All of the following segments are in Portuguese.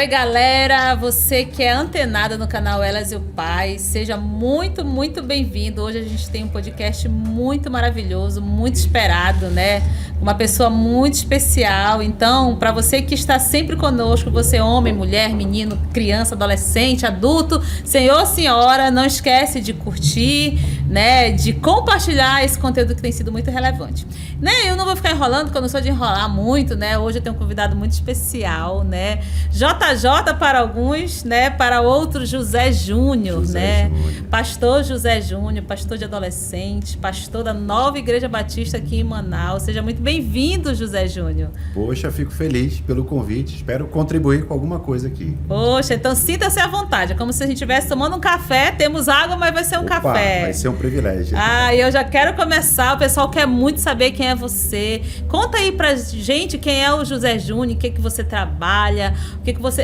Oi, galera, você que é antenada no canal Elas e o Pai, seja muito, muito bem-vindo. Hoje a gente tem um podcast muito maravilhoso, muito esperado, né? Uma pessoa muito especial. Então, para você que está sempre conosco, você homem, mulher, menino, criança, adolescente, adulto, senhor, senhora, não esquece de curtir, né? De compartilhar esse conteúdo que tem sido muito relevante. Né? Eu não vou ficar enrolando, porque eu não sou de enrolar muito, né? Hoje eu tenho um convidado muito especial, né? JJ para alguns, né? Para outros, José Júnior, né? Júnior. Pastor José Júnior, pastor de adolescentes, pastor da Nova Igreja Batista aqui em Manaus. Seja muito bem-vindo, José Júnior. Poxa, fico feliz pelo convite. Espero contribuir com alguma coisa aqui. Poxa, então sinta-se à vontade. É como se a gente estivesse tomando um café. Temos água, mas vai ser um café. Vai ser um privilégio. Ah, eu já quero começar. O pessoal quer muito saber quem é você. Conta aí pra gente quem é o José Júnior, o que você trabalha,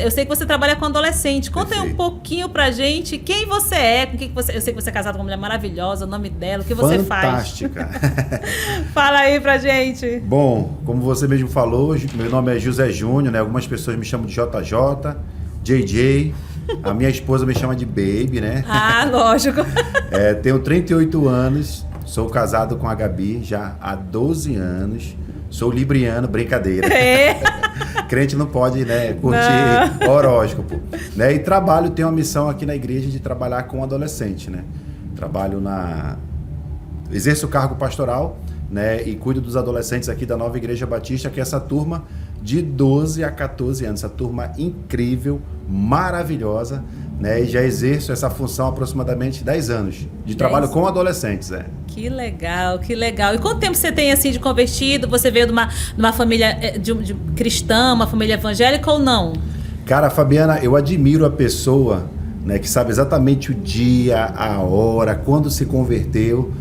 eu sei que você trabalha com adolescente. Conta aí um pouquinho pra gente quem você é, com que você. Eu sei que você é casado com uma mulher maravilhosa, o nome dela, o que você faz. Fantástica. Fala aí pra gente. Bom, como você mesmo falou, meu nome é José Júnior, né? Algumas pessoas me chamam de JJ, JJ. A minha esposa me chama de Baby, né? Ah, lógico. Tenho 38 anos, sou casado com a Gabi já há 12 anos. Sou libriano, brincadeira. Crente não pode, né, curtir horóscopo. Né? E tenho uma missão aqui na igreja de trabalhar com adolescente, né? Exerço o cargo pastoral, né, e cuido dos adolescentes aqui da Nova Igreja Batista, que é essa turma de 12 a 14 anos, essa turma incrível, maravilhosa, né, e já exerço essa função há aproximadamente 10 anos de trabalho com adolescentes. Que legal, que legal. E quanto tempo você tem assim de convertido? Você veio de uma família de cristã, uma família evangélica ou não? Cara, Fabiana, eu admiro a pessoa, né, que sabe exatamente o dia, a hora, quando se converteu.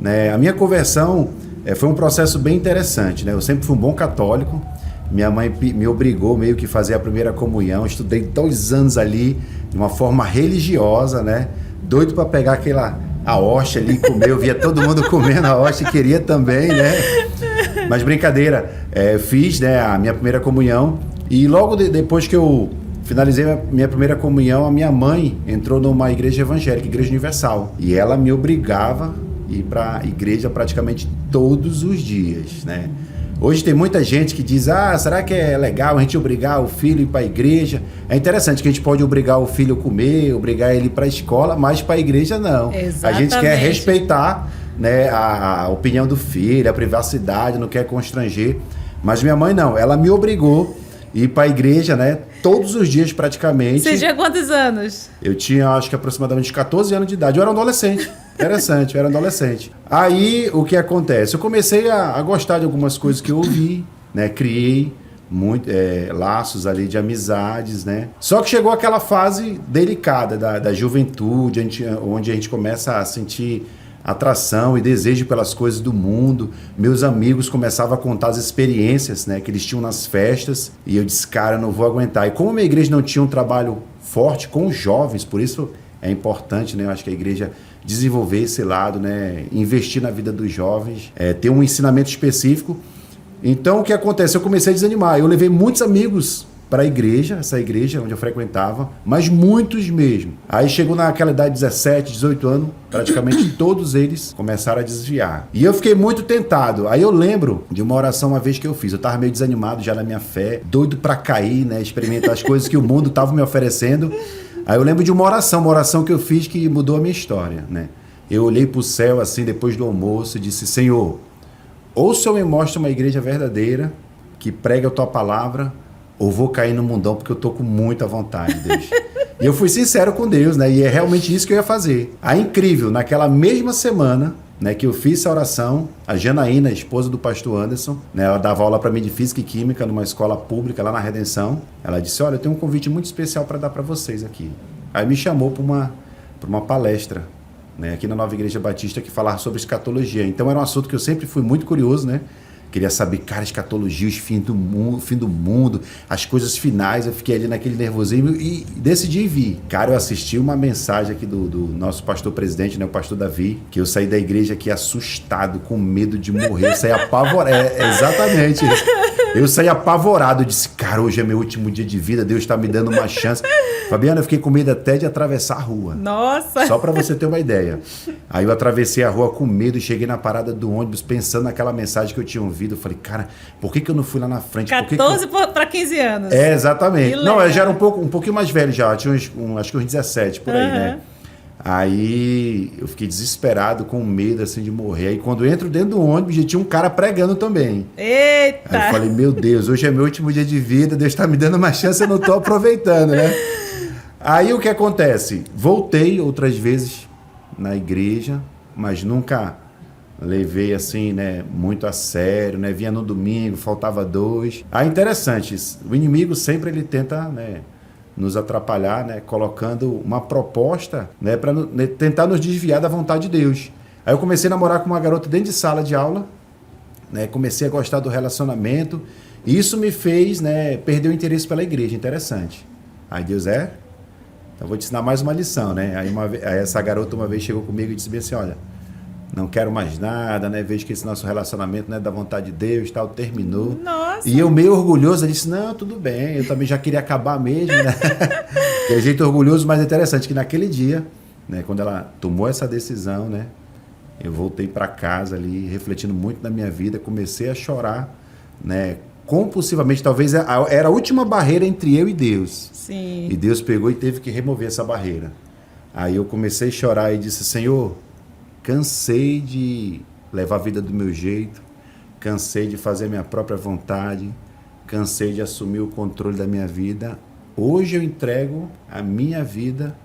Né? A minha conversão foi um processo bem interessante. Né? Eu sempre fui um bom católico. Minha mãe me obrigou meio que a fazer a primeira comunhão. Estudei 2 anos ali de uma forma religiosa, né? Doido para pegar a hóstia ali e comer. Eu via todo mundo comendo a hóstia e queria também, né? Mas brincadeira, fiz, né, a minha primeira comunhão. E logo depois que eu finalizei a minha primeira comunhão, a minha mãe entrou numa igreja evangélica, Igreja Universal. E ela me obrigava a ir para a igreja praticamente todos os dias, né? Hoje tem muita gente que diz, será que é legal a gente obrigar o filho a ir para a igreja? É interessante que a gente pode obrigar o filho a comer, obrigar ele para a escola, mas para a igreja não. Exatamente. A gente quer respeitar, né, a opinião do filho, a privacidade, não quer constranger. Mas minha mãe não, ela me obrigou a ir para a igreja, né, todos os dias praticamente. Você tinha quantos anos? Eu tinha, acho que aproximadamente 14 anos de idade. Eu era um adolescente. Interessante, eu era adolescente. Aí, o que acontece? Eu comecei a gostar de algumas coisas que eu ouvi, né? Criei laços ali de amizades, né? Só que chegou aquela fase delicada da juventude, onde a gente começa a sentir atração e desejo pelas coisas do mundo. Meus amigos começavam a contar as experiências, né, que eles tinham nas festas, e eu disse, cara, eu não vou aguentar. E como a minha igreja não tinha um trabalho forte com os jovens, por isso é importante, né, eu acho que a igreja desenvolver esse lado, né, investir na vida dos jovens, ter um ensinamento específico. Então, o que acontece? Eu comecei a desanimar. Eu levei muitos amigos para a igreja, essa igreja onde eu frequentava, mas muitos mesmo. Aí chegou naquela idade de 17, 18 anos, praticamente todos eles começaram a desviar. E eu fiquei muito tentado. Aí eu lembro de uma oração uma vez que eu fiz. Eu estava meio desanimado já na minha fé, doido para cair, né, experimentar as coisas que o mundo estava me oferecendo. Aí eu lembro de uma oração que eu fiz que mudou a minha história, né? Eu olhei para o céu assim depois do almoço e disse, Senhor, ou o Senhor me mostra uma igreja verdadeira que prega a tua palavra, ou vou cair no mundão porque eu tô com muita vontade, Deus. E eu fui sincero com Deus, né? E é realmente isso que eu ia fazer. Aí, incrível, naquela mesma semana, né, que eu fiz essa oração, a Janaína, a esposa do pastor Anderson, né, ela dava aula para mim de Física e Química numa escola pública lá na Redenção. Ela disse, olha, eu tenho um convite muito especial para dar para vocês aqui. Aí me chamou para uma palestra, né, aqui na Nova Igreja Batista, que falava sobre escatologia. Então era um assunto que eu sempre fui muito curioso, né? Queria saber, cara, escatologia, os fim do mundo, as coisas finais. Eu fiquei ali naquele nervosismo e decidi vir. Cara, eu assisti uma mensagem aqui do nosso pastor presidente, né, o pastor Davi, que eu saí da igreja aqui assustado, com medo de morrer. Eu saí apavorado. Exatamente. Eu saí apavorado. Eu disse, cara, hoje é meu último dia de vida, Deus está me dando uma chance. Fabiana, eu fiquei com medo até de atravessar a rua. Nossa! Só para você ter uma ideia. Aí eu atravessei a rua com medo e cheguei na parada do ônibus pensando naquela mensagem que eu tinha ouvido. Eu falei, cara, por que eu não fui lá na frente? 14 para 15 anos. É, exatamente. Não, eu já era um pouquinho mais velho já. Tinha acho que uns 17, por aí, né? Aí eu fiquei desesperado, com medo assim de morrer. Aí quando eu entro dentro do ônibus, já tinha um cara pregando também. Eita! Aí eu falei, meu Deus, hoje é meu último dia de vida, Deus está me dando uma chance, eu não estou aproveitando, né? Aí o que acontece? Voltei outras vezes na igreja, mas nunca levei assim, né, muito a sério, né? Vinha no domingo, faltava 2. Aí interessante, o inimigo sempre ele tenta, né, nos atrapalhar, né, colocando uma proposta, né, para tentar nos desviar da vontade de Deus. Aí eu comecei a namorar com uma garota dentro de sala de aula, né, comecei a gostar do relacionamento, e isso me fez, né, perder o interesse pela igreja. Interessante. Aí Deus então vou te ensinar mais uma lição, né? Aí essa garota uma vez chegou comigo e disse bem assim, olha, não quero mais nada, né? Vejo que esse nosso relacionamento não é da vontade de Deus, tal, terminou. Nossa. E eu meio orgulhoso, eu disse, não, tudo bem, eu também já queria acabar mesmo, né? Aquele jeito orgulhoso, mas interessante que naquele dia, né, quando ela tomou essa decisão, né, eu voltei para casa ali, refletindo muito na minha vida, comecei a chorar, né, compulsivamente, talvez era a última barreira entre eu e Deus. Sim. E Deus pegou e teve que remover essa barreira. Aí eu comecei a chorar e disse, Senhor, cansei de levar a vida do meu jeito, cansei de fazer a minha própria vontade, cansei de assumir o controle da minha vida. Hoje eu entrego a minha vida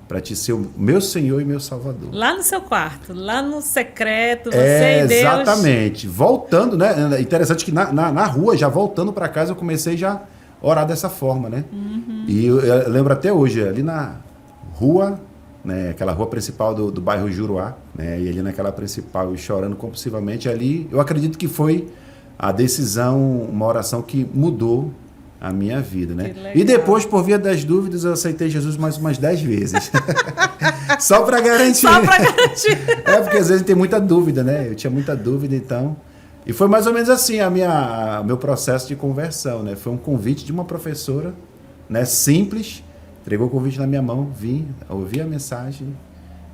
para te ser o meu Senhor e meu Salvador. Lá no seu quarto, lá no secreto, você e Deus. Exatamente. Voltando, né? Interessante que na rua, já voltando para casa, eu comecei já a orar dessa forma, né? Uhum. E eu lembro até hoje, ali na rua, né, aquela rua principal do bairro Juruá, né, e ali naquela principal, eu chorando compulsivamente, ali eu acredito que foi a decisão, uma oração que mudou a minha vida, né? E depois, por via das dúvidas, eu aceitei Jesus mais umas 10 vezes. Só para garantir. Só para garantir. Porque às vezes tem muita dúvida, né? Eu tinha muita dúvida, então... E foi mais ou menos assim o meu processo de conversão, né? Foi um convite de uma professora, né, simples, entregou o convite na minha mão, vim, ouvi a mensagem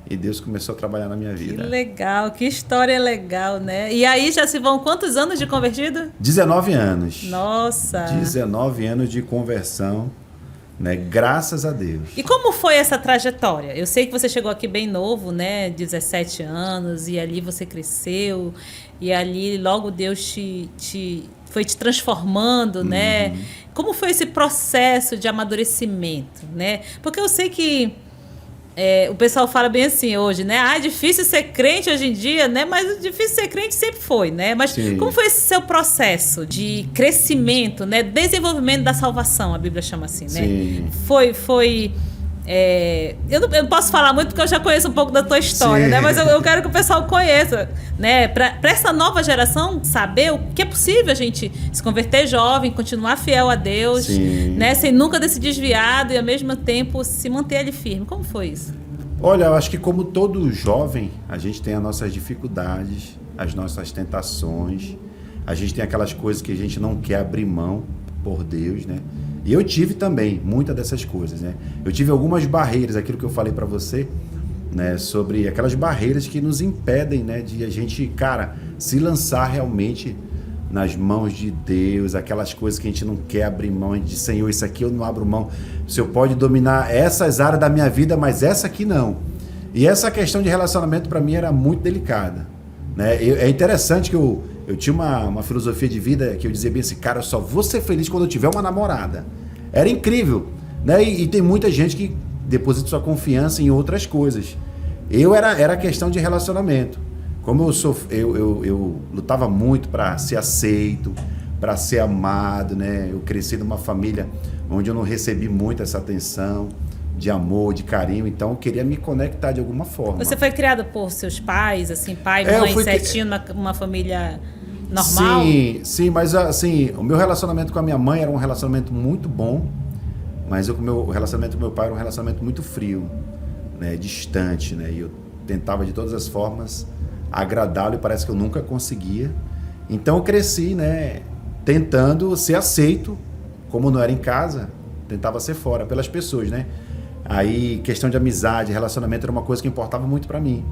e Deus começou a trabalhar na minha vida. Que legal, que história legal, né? E aí já se vão quantos anos de convertido? 19 anos. Nossa! 19 anos de conversão, né? Graças a Deus. E como foi essa trajetória? Eu sei que você chegou aqui bem novo, né? 17 anos, e ali você cresceu, e ali logo Deus foi te transformando, né? Como foi esse processo de amadurecimento, né? Porque eu sei que o pessoal fala bem assim hoje, né? É difícil ser crente hoje em dia, né? Mas difícil ser crente sempre foi, né? Mas sim, como foi esse seu processo de crescimento, né? Desenvolvimento da salvação, a Bíblia chama assim, né? Sim. Eu não posso falar muito porque eu já conheço um pouco da tua história, né? Mas eu quero que o pessoal conheça, né? Para essa nova geração saber o que é possível a gente se converter jovem, continuar fiel a Deus, né? Sem nunca ter se desviado e ao mesmo tempo se manter ali firme. Como foi isso? Olha, eu acho que como todo jovem, a gente tem as nossas dificuldades, as nossas tentações, a gente tem aquelas coisas que a gente não quer abrir mão por Deus, né? E eu tive também muitas dessas coisas, né? Eu tive algumas barreiras, aquilo que eu falei para você, né? Sobre aquelas barreiras que nos impedem, né? De a gente, cara, se lançar realmente nas mãos de Deus, aquelas coisas que a gente não quer abrir mão, a gente diz, Senhor, isso aqui eu não abro mão. O Senhor pode dominar essas áreas da minha vida, mas essa aqui não. E essa questão de relacionamento para mim era muito delicada, né? É interessante que eu tinha uma filosofia de vida que eu dizia bem assim, cara, eu só vou ser feliz quando eu tiver uma namorada. Era incrível, né? E tem muita gente que deposita sua confiança em outras coisas. Era questão de relacionamento. Como eu lutava muito para ser aceito, para ser amado, né? Eu cresci numa família onde eu não recebi muito essa atenção de amor, de carinho, então eu queria me conectar de alguma forma. Você foi criado por seus pais, assim, pai, mãe, certinho, uma família normal? Sim, mas assim, o meu relacionamento com a minha mãe era um relacionamento muito bom, mas o meu relacionamento com meu pai era um relacionamento muito frio, né, distante, né, e eu tentava de todas as formas agradá-lo e parece que eu nunca conseguia. Então eu cresci, né, tentando ser aceito, como não era em casa, tentava ser fora pelas pessoas, né? Aí questão de amizade, relacionamento era uma coisa que importava muito para mim.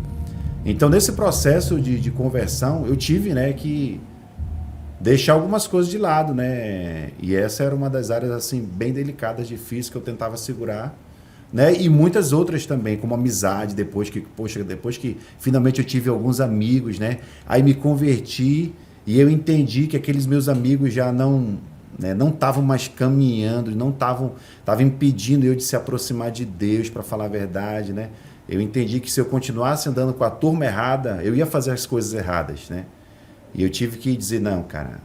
Então nesse processo de conversão eu tive, né, que deixar algumas coisas de lado, né? E essa era uma das áreas assim bem delicadas, difíceis que eu tentava segurar, né? E muitas outras também, como amizade, depois que finalmente eu tive alguns amigos, né? Aí me converti e eu entendi que aqueles meus amigos já não estavam mais caminhando, estavam impedindo eu de se aproximar de Deus, para falar a verdade, né? Eu entendi que se eu continuasse andando com a turma errada, eu ia fazer as coisas erradas, né? E eu tive que dizer, não, cara,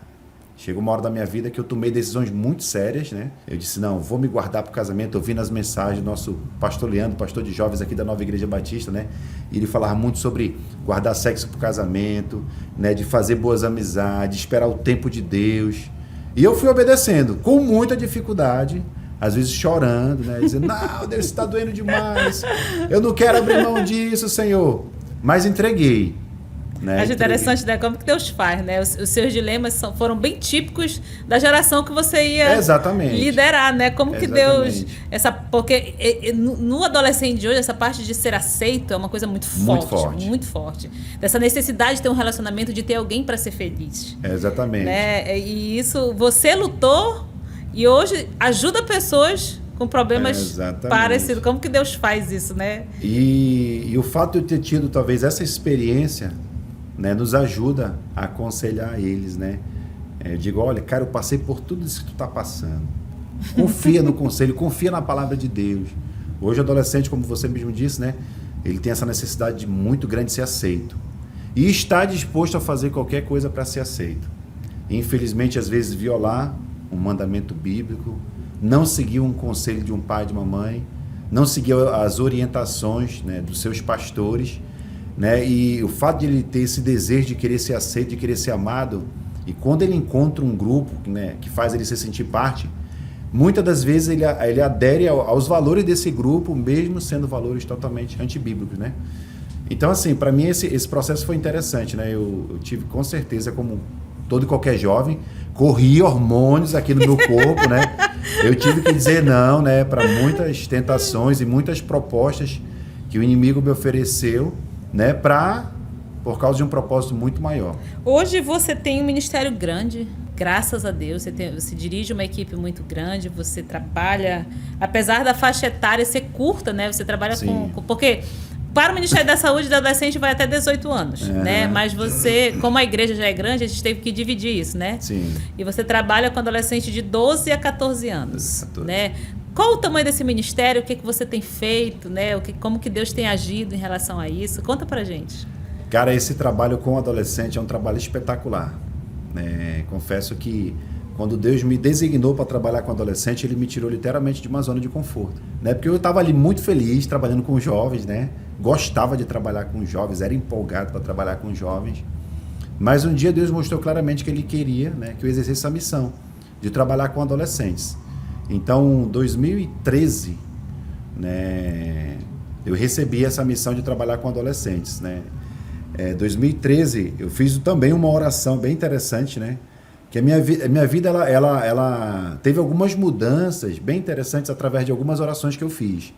chegou uma hora da minha vida que eu tomei decisões muito sérias, né? Eu disse, não, vou me guardar para o casamento. Eu vi nas mensagens do nosso pastor Leandro, pastor de jovens aqui da Nova Igreja Batista, né? E ele falava muito sobre guardar sexo para o casamento, né? De fazer boas amizades, esperar o tempo de Deus. E eu fui obedecendo, com muita dificuldade, às vezes chorando, né? Dizendo, não, Deus, está doendo demais. Eu não quero abrir mão disso, Senhor. Mas entreguei. Né? Acho interessante, né? Como que Deus faz, né? Os seus dilemas foram bem típicos da geração que você ia liderar, né? Como que Deus... Porque no adolescente de hoje, essa parte de ser aceito é uma coisa muito forte. Muito forte. Dessa necessidade de ter um relacionamento, de ter alguém para ser feliz. Exatamente. Né? E isso, você lutou e hoje ajuda pessoas com problemas parecidos. Como que Deus faz isso, né? E o fato de eu ter tido, talvez, essa experiência... né, nos ajuda a aconselhar eles, né? Eu digo, olha, cara, eu passei por tudo isso que tu tá passando. Confia no conselho, confia na palavra de Deus. Hoje o adolescente, como você mesmo disse, né? Ele tem essa necessidade muito grande de ser aceito. E está disposto a fazer qualquer coisa para ser aceito. Infelizmente, às vezes, violar um mandamento bíblico, não seguir um conselho de um pai e de uma mãe, não seguir as orientações, né, dos seus pastores, né? E o fato de ele ter esse desejo de querer ser aceito, de querer ser amado, e quando ele encontra um grupo, né, que faz ele se sentir parte, muitas das vezes ele adere aos valores desse grupo, mesmo sendo valores totalmente antibíblicos, né? Então, assim, para mim esse processo foi interessante, né? Eu tive, com certeza, como todo e qualquer jovem, corri hormônios aqui no meu corpo, né? Eu tive que dizer não, né, para muitas tentações e muitas propostas que o inimigo me ofereceu, né, por causa de um propósito muito maior. Hoje você tem um ministério grande, graças a Deus, você dirige uma equipe muito grande, você trabalha, apesar da faixa etária ser curta, né, você trabalha porque para o Ministério da Saúde, da adolescente vai até 18 anos, né, mas você, como a igreja já é grande, a gente teve que dividir isso, né? Sim. E você trabalha com adolescente de 12 a 14 anos, 14. Né? Qual o tamanho desse ministério? O que você tem feito? Né? Como que Deus tem agido em relação a isso? Conta pra gente. Cara, esse trabalho com adolescente é um trabalho espetacular. Confesso que quando Deus me designou para trabalhar com adolescente, Ele me tirou literalmente de uma zona de conforto. Né? Porque eu estava ali muito feliz trabalhando com jovens, né? Gostava de trabalhar com jovens, era empolgado para trabalhar com jovens. Mas um dia Deus mostrou claramente que Ele queria, né, que eu exercesse essa missão de trabalhar com adolescentes. Então, em 2013, né, eu recebi essa missão de trabalhar com adolescentes, né? 2013, eu fiz também uma oração bem interessante, né? Que a minha vida ela teve algumas mudanças bem interessantes através de algumas orações que eu fiz.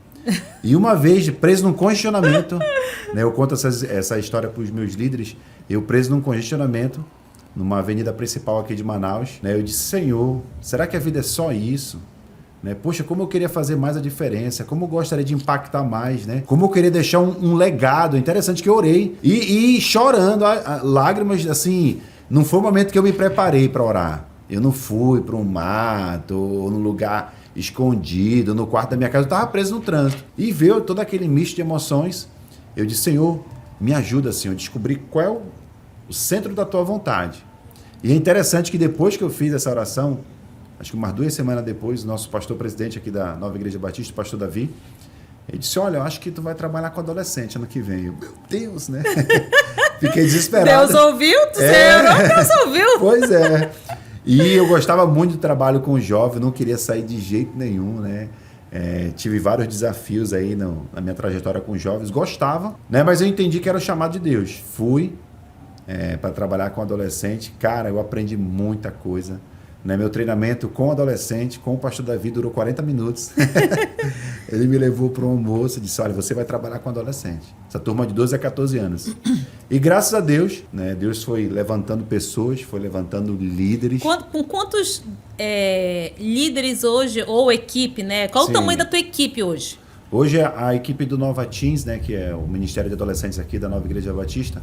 E uma vez, preso num congestionamento, né, eu conto essa história para os meus líderes, eu preso num congestionamento, numa avenida principal aqui de Manaus, né, eu disse, Senhor, será que a vida é só isso? Né? Poxa, como eu queria fazer mais a diferença, como eu gostaria de impactar mais, né? Como eu queria deixar um legado. Interessante que eu orei e chorando, lágrimas, assim, não foi o momento que eu me preparei para orar. Eu não fui para um mato, ou num lugar escondido, no quarto da minha casa, eu estava preso no trânsito. E veio todo aquele misto de emoções. Eu disse, Senhor, me ajuda, Senhor, a descobrir qual é o centro da tua vontade. E é interessante que depois que eu fiz essa oração, acho que umas 2 semanas depois, o nosso pastor presidente aqui da Nova Igreja Batista, o pastor Davi, ele disse, olha, eu acho que tu vai trabalhar com adolescente ano que vem. Eu, meu Deus, né? Fiquei desesperado. Deus ouviu? Você orou, Deus ouviu. Pois é. E eu gostava muito do trabalho com jovens, não queria sair de jeito nenhum, né? Tive vários desafios aí na minha trajetória com jovens, gostava, né? Mas eu entendi que era o chamado de Deus. Fui para trabalhar com adolescente. Cara, eu aprendi muita coisa. Né? Meu treinamento com adolescente, com o pastor Davi, durou 40 minutos. Ele me levou para um almoço e disse, olha, você vai trabalhar com adolescente. Essa turma de 12 a 14 anos. E graças a Deus, né, Deus foi levantando pessoas, foi levantando líderes. Com quantos líderes hoje, ou equipe, né? Qual o tamanho da tua equipe hoje? Hoje a equipe do Nova Teens, né, que é o Ministério de Adolescentes aqui da Nova Igreja Batista,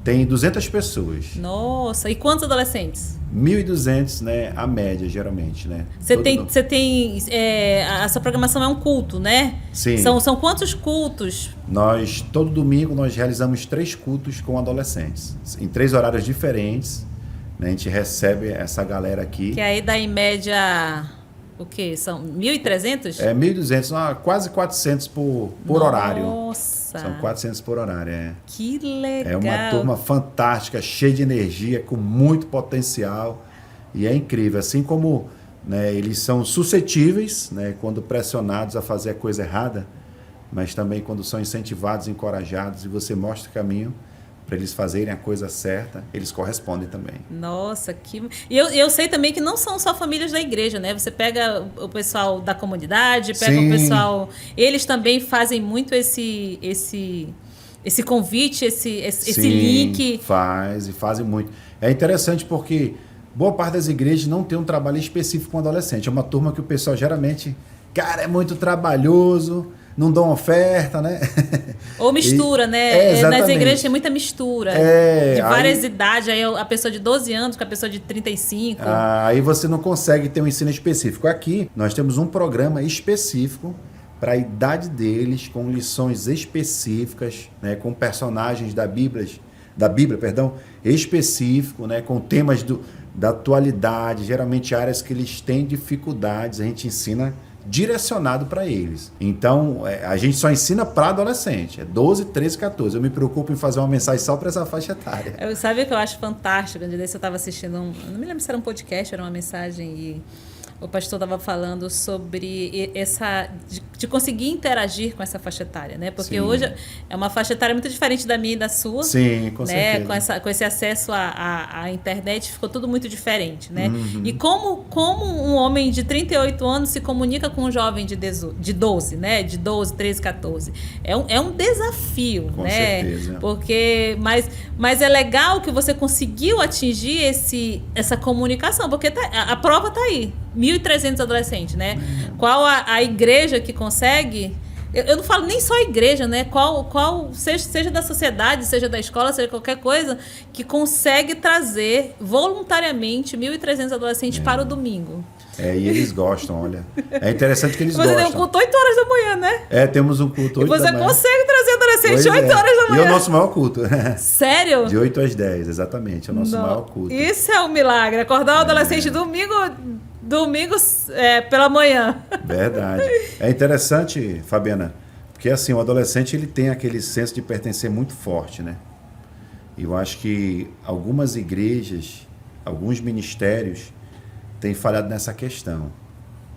tem 200 pessoas. Nossa, e quantos adolescentes? 1.200, né, a média, geralmente, né? Você tem a sua programação é um culto, né? Sim. São quantos cultos? Todo domingo, nós realizamos 3 cultos com adolescentes, em 3 horários diferentes, né? A gente recebe essa galera aqui. Que aí dá em média, o quê? São 1.300? 1.200, quase 400 por horário. Nossa! São 400 por horário, Que legal! É uma turma fantástica, cheia de energia, com muito potencial. E é incrível. Assim como, né, eles são suscetíveis, né, quando pressionados a fazer a coisa errada, mas também quando são incentivados, encorajados, e você mostra o caminho para eles fazerem a coisa certa, eles correspondem também. Nossa, E eu sei também que não são só famílias da igreja, né? Você pega o pessoal da comunidade, pega Sim. o pessoal... Eles também fazem muito esse convite, esse Sim, link. Fazem muito. É interessante porque boa parte das igrejas não tem um trabalho específico com adolescente. É uma turma que o pessoal geralmente, cara, é muito trabalhoso, não dão oferta, né? Ou mistura, né? Nas igrejas tem muita mistura. De várias idades. Aí a pessoa de 12 anos com a pessoa de 35. Aí você não consegue ter um ensino específico. Aqui, nós temos um programa específico para a idade deles, com lições específicas, né? Com personagens da Bíblia, específico, né? Com temas da atualidade, geralmente áreas que eles têm dificuldades. A gente ensina direcionado para eles. Então, a gente só ensina para adolescente. É 12, 13, 14. Eu me preocupo em fazer uma mensagem só para essa faixa etária. Sabe o que eu acho fantástico? Um dia desse eu estava assistindo não me lembro se era um podcast, era uma mensagem, e o pastor estava falando sobre de conseguir interagir com essa faixa etária, né? Porque Sim. Hoje é uma faixa etária muito diferente da minha e da sua. Sim, com né? certeza. Com esse acesso à internet, ficou tudo muito diferente, né? Uhum. E como um homem de 38 anos se comunica com um jovem de 12, né? De 12, 13, 14. É um desafio, Com né? certeza. Porque, mas é legal que você conseguiu atingir essa comunicação, porque a prova está aí. 1.300 adolescentes, né? Qual a igreja que consegue... Eu não falo nem só a igreja, né? Seja da sociedade, seja da escola, seja qualquer coisa, que consegue trazer voluntariamente 1.300 adolescentes para o domingo. E eles gostam, olha. É interessante que eles gostam. Você tem um culto 8 horas da manhã, né? Temos um culto 8 da manhã. E você consegue trazer adolescente 8 horas da manhã. E é o nosso maior culto. Sério? De 8 às 10, exatamente. É o nosso maior culto. Isso é um milagre. Acordar o adolescente domingo pela manhã. Verdade. É interessante, Fabiana, porque assim, o adolescente ele tem aquele senso de pertencer muito forte, né? E eu acho que algumas igrejas, alguns ministérios têm falhado nessa questão,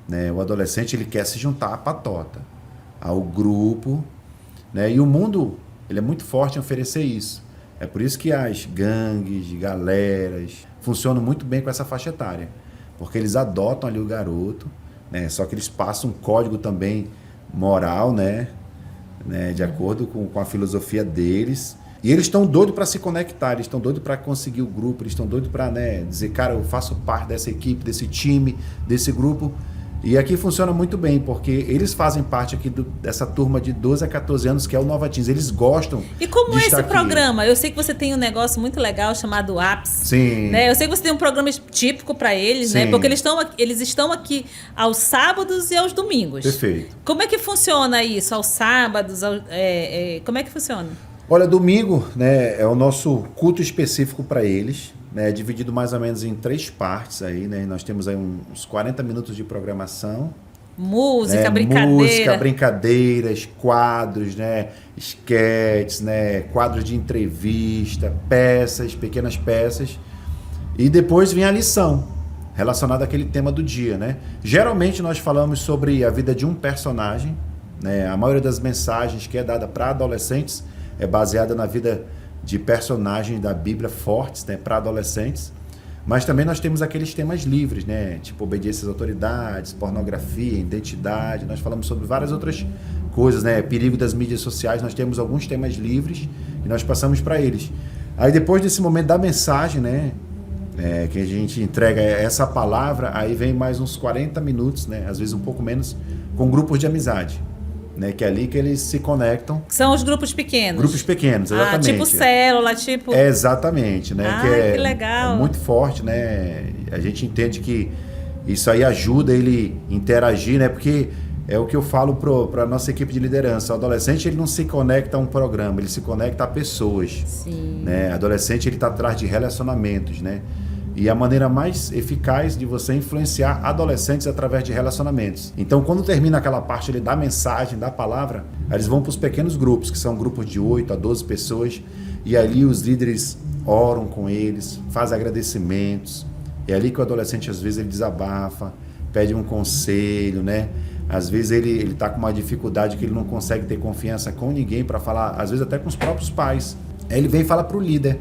né? O adolescente ele quer se juntar à patota, ao grupo, né? E o mundo ele é muito forte em oferecer isso. É por isso que as gangues, galeras funcionam muito bem com essa faixa etária. Porque eles adotam ali o garoto, né? Só que eles passam um código também moral, né? De acordo com a filosofia deles. E eles estão doidos para se conectar, eles estão doidos para conseguir o grupo, eles estão doidos para, né, dizer, cara, eu faço parte dessa equipe, desse time, desse grupo. E aqui funciona muito bem, porque eles fazem parte aqui dessa turma de 12 a 14 anos, que é o Nova Teens. Eles gostam. E como de é estar esse programa? Eu sei que você tem um negócio muito legal chamado APS. Sim. Né? Eu sei que você tem um programa típico para eles, Sim. né? Porque eles estão aqui aos sábados e aos domingos. Perfeito. Como é que funciona isso? Aos sábados? Como é que funciona? Olha, domingo, né, é o nosso culto específico para eles, né, dividido mais ou menos em 3 partes aí, né? Nós temos aí uns 40 minutos de programação, Música, brincadeiras, quadros, né? Esquetes, né? Quadros de entrevista, peças, pequenas peças. E depois vem a lição, relacionada àquele tema do dia, né? Geralmente nós falamos sobre a vida de um personagem, né? A maioria das mensagens que é dada para adolescentes é baseada na vida de personagens da Bíblia fortes, né? Para adolescentes. Mas também nós temos aqueles temas livres, né? Tipo obediência às autoridades, pornografia, identidade. Nós falamos sobre várias outras coisas, né? Perigo das mídias sociais. Nós temos alguns temas livres e nós passamos para eles. Aí depois desse momento da mensagem, né? Que a gente entrega essa palavra, aí vem mais uns 40 minutos, né? Às vezes um pouco menos, com grupos de amizade. Né, que é ali que eles se conectam. São os grupos pequenos. Grupos pequenos, exatamente. Tipo célula, tipo... Exatamente, né? Que legal. É muito forte, né? A gente entende que isso aí ajuda ele interagir, né? Porque é o que eu falo para a nossa equipe de liderança. O adolescente, ele não se conecta a um programa, ele se conecta a pessoas. Sim. Né? O adolescente, ele está atrás de relacionamentos, né? E a maneira mais eficaz de você influenciar adolescentes através de relacionamentos. Então, quando termina aquela parte ali da mensagem, da palavra, eles vão para os pequenos grupos, que são grupos de 8 a 12 pessoas, e ali os líderes oram com eles, fazem agradecimentos. É ali que o adolescente, às vezes, ele desabafa, pede um conselho, né? Às vezes ele está com uma dificuldade que ele não consegue ter confiança com ninguém para falar, às vezes até com os próprios pais. Aí ele vem e fala para o líder.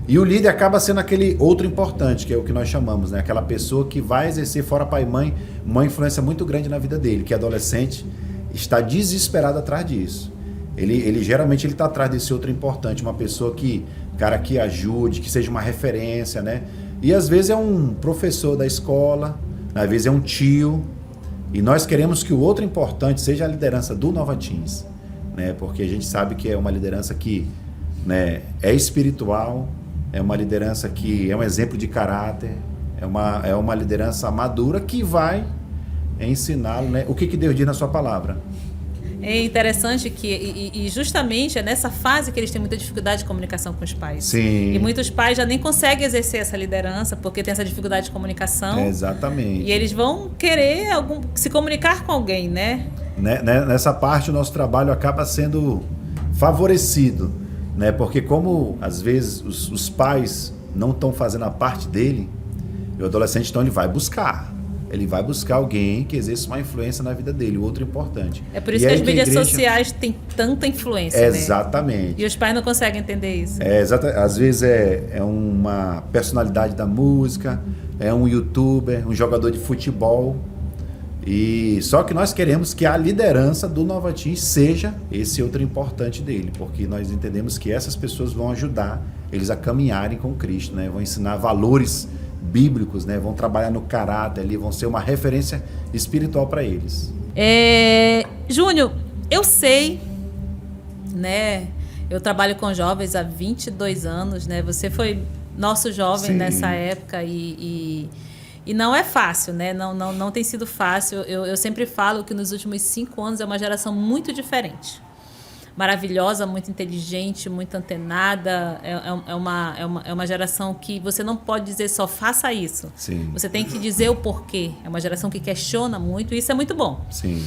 E o líder acaba sendo aquele outro importante, que é o que nós chamamos, né? Aquela pessoa que vai exercer, fora pai e mãe, uma influência muito grande na vida dele, que é adolescente, está desesperado atrás disso. Ele geralmente está atrás desse outro importante, uma pessoa que ajude, que seja uma referência, né? E às vezes é um professor da escola, às vezes é um tio, e nós queremos que o outro importante seja a liderança do Nova Teens, né? Porque a gente sabe que é uma liderança que, né, é espiritual, é uma liderança que é um exemplo de caráter, é uma liderança madura que vai ensiná-lo, né, o que Deus diz na sua palavra. É interessante que justamente é nessa fase que eles têm muita dificuldade de comunicação com os pais. Sim. E muitos pais já nem conseguem exercer essa liderança porque tem essa dificuldade de comunicação. Exatamente. E eles vão querer se comunicar com alguém, né? Nessa parte o nosso trabalho acaba sendo favorecido, né? Porque como às vezes os pais não estão fazendo a parte dele, o adolescente então ele vai buscar alguém que exerça uma influência na vida dele, o outro importante. É por isso que as mídias sociais têm tanta influência, exatamente, né? E os pais não conseguem entender isso. Às vezes é uma personalidade da música, é um youtuber, um jogador de futebol. E só que nós queremos que a liderança do Nova Teens seja esse outro importante dele, porque nós entendemos que essas pessoas vão ajudar eles a caminharem com Cristo, né? Vão ensinar valores bíblicos, né? Vão trabalhar no caráter ali, vão ser uma referência espiritual para eles. Júnior, eu sei, né? Eu trabalho com jovens há 22 anos, né? Você foi nosso jovem, sim, nessa época e não é fácil, né? Não tem sido fácil. Eu sempre falo que nos últimos 5 anos é uma geração muito diferente. Maravilhosa, muito inteligente, muito antenada. É uma geração que você não pode dizer só faça isso. Sim. Você tem que dizer o porquê. É uma geração que questiona muito e isso é muito bom. Sim.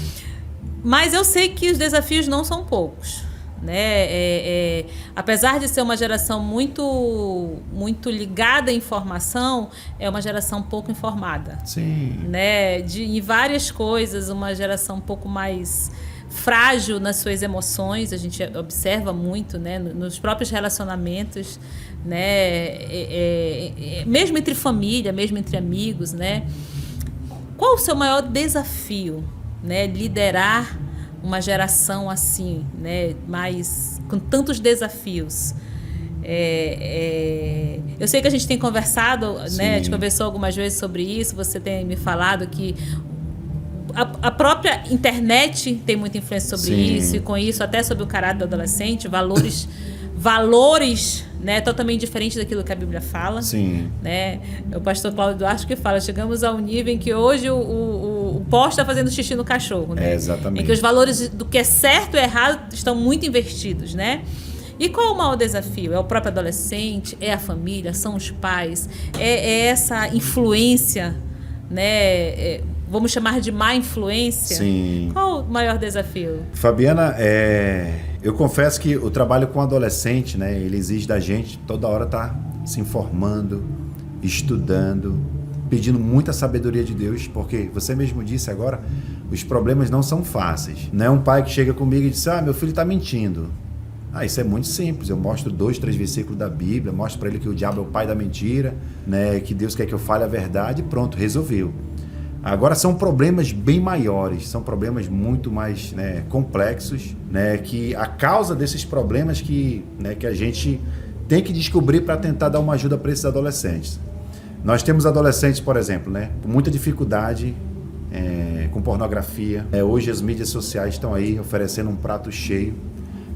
Mas eu sei que os desafios não são poucos. Né? Apesar de ser uma geração muito, muito ligada à informação, é uma geração pouco informada. Sim. Né? Em várias coisas, uma geração um pouco mais frágil nas suas emoções, a gente observa muito, né? Nos próprios relacionamentos, né? Mesmo entre família, mesmo entre amigos. Né? Qual o seu maior desafio, né? Liderar uma geração assim, né, com tantos desafios. Eu sei que a gente tem conversado, né, a gente conversou algumas vezes sobre isso, você tem me falado que a própria internet tem muita influência sobre sim, isso, e com isso até sobre o caráter do adolescente, valores, né, totalmente diferentes daquilo que a Bíblia fala. Sim. Né? O pastor Cláudio Duarte que fala, chegamos ao nível em que hoje o poste está fazendo xixi no cachorro. Né? Exatamente. Em que os valores do que é certo e errado estão muito invertidos, né? E qual é o maior desafio? É o próprio adolescente? É a família? São os pais? É essa influência, né? vamos chamar de má influência? Sim. Qual o maior desafio? Fabiana, eu confesso que o trabalho com adolescente, né, ele exige da gente toda hora estar se informando, estudando, pedindo muita sabedoria de Deus, porque você mesmo disse agora, os problemas não são fáceis. Não é um pai que chega comigo e diz, meu filho está mentindo. Isso é muito simples, eu mostro 2, 3 versículos da Bíblia, mostro para ele que o diabo é o pai da mentira, né, que Deus quer que eu fale a verdade e pronto, resolveu. Agora são problemas bem maiores, são problemas muito mais, né, complexos, né, que a causa desses problemas que a gente tem que descobrir para tentar dar uma ajuda para esses adolescentes. Nós temos adolescentes, por exemplo, né, com muita dificuldade com pornografia. Hoje as mídias sociais estão aí oferecendo um prato cheio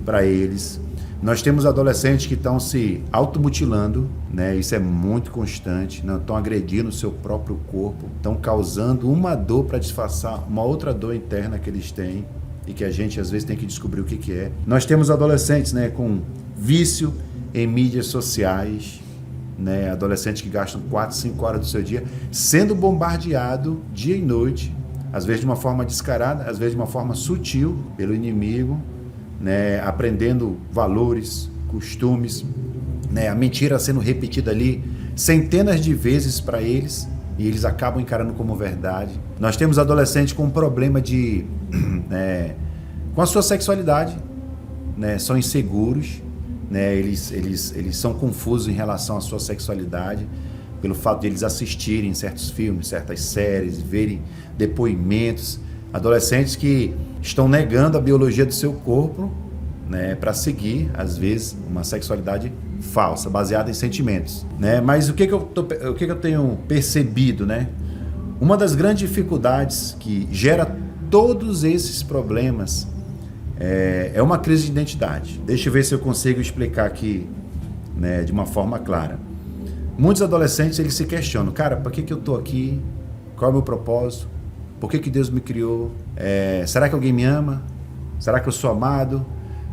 para eles. Nós temos adolescentes que estão se automutilando, né? Isso é muito constante, não estão agredindo o seu próprio corpo, estão causando uma dor para disfarçar uma outra dor interna que eles têm e que a gente às vezes tem que descobrir o que é. Nós temos adolescentes, né, com vício em mídias sociais, né? Adolescentes que gastam 4, 5 horas do seu dia sendo bombardeado dia e noite, às vezes de uma forma descarada, às vezes de uma forma sutil pelo inimigo, né, aprendendo valores, costumes, né, a mentira sendo repetida ali centenas de vezes para eles e eles acabam encarando como verdade. Nós temos adolescentes com problema com a sua sexualidade, né, são inseguros, né, eles são confusos em relação à sua sexualidade pelo fato de eles assistirem certos filmes, certas séries, verem depoimentos. Adolescentes que estão negando a biologia do seu corpo, né, para seguir, às vezes, uma sexualidade falsa, baseada em sentimentos, né? Mas o que eu tenho percebido, né? Uma das grandes dificuldades que gera todos esses problemas é uma crise de identidade. Deixa eu ver se eu consigo explicar aqui, né, de uma forma clara. Muitos adolescentes, eles se questionam, cara, por que eu estou aqui? Qual é o meu propósito? Por que Deus me criou? Será que alguém me ama? Será que eu sou amado?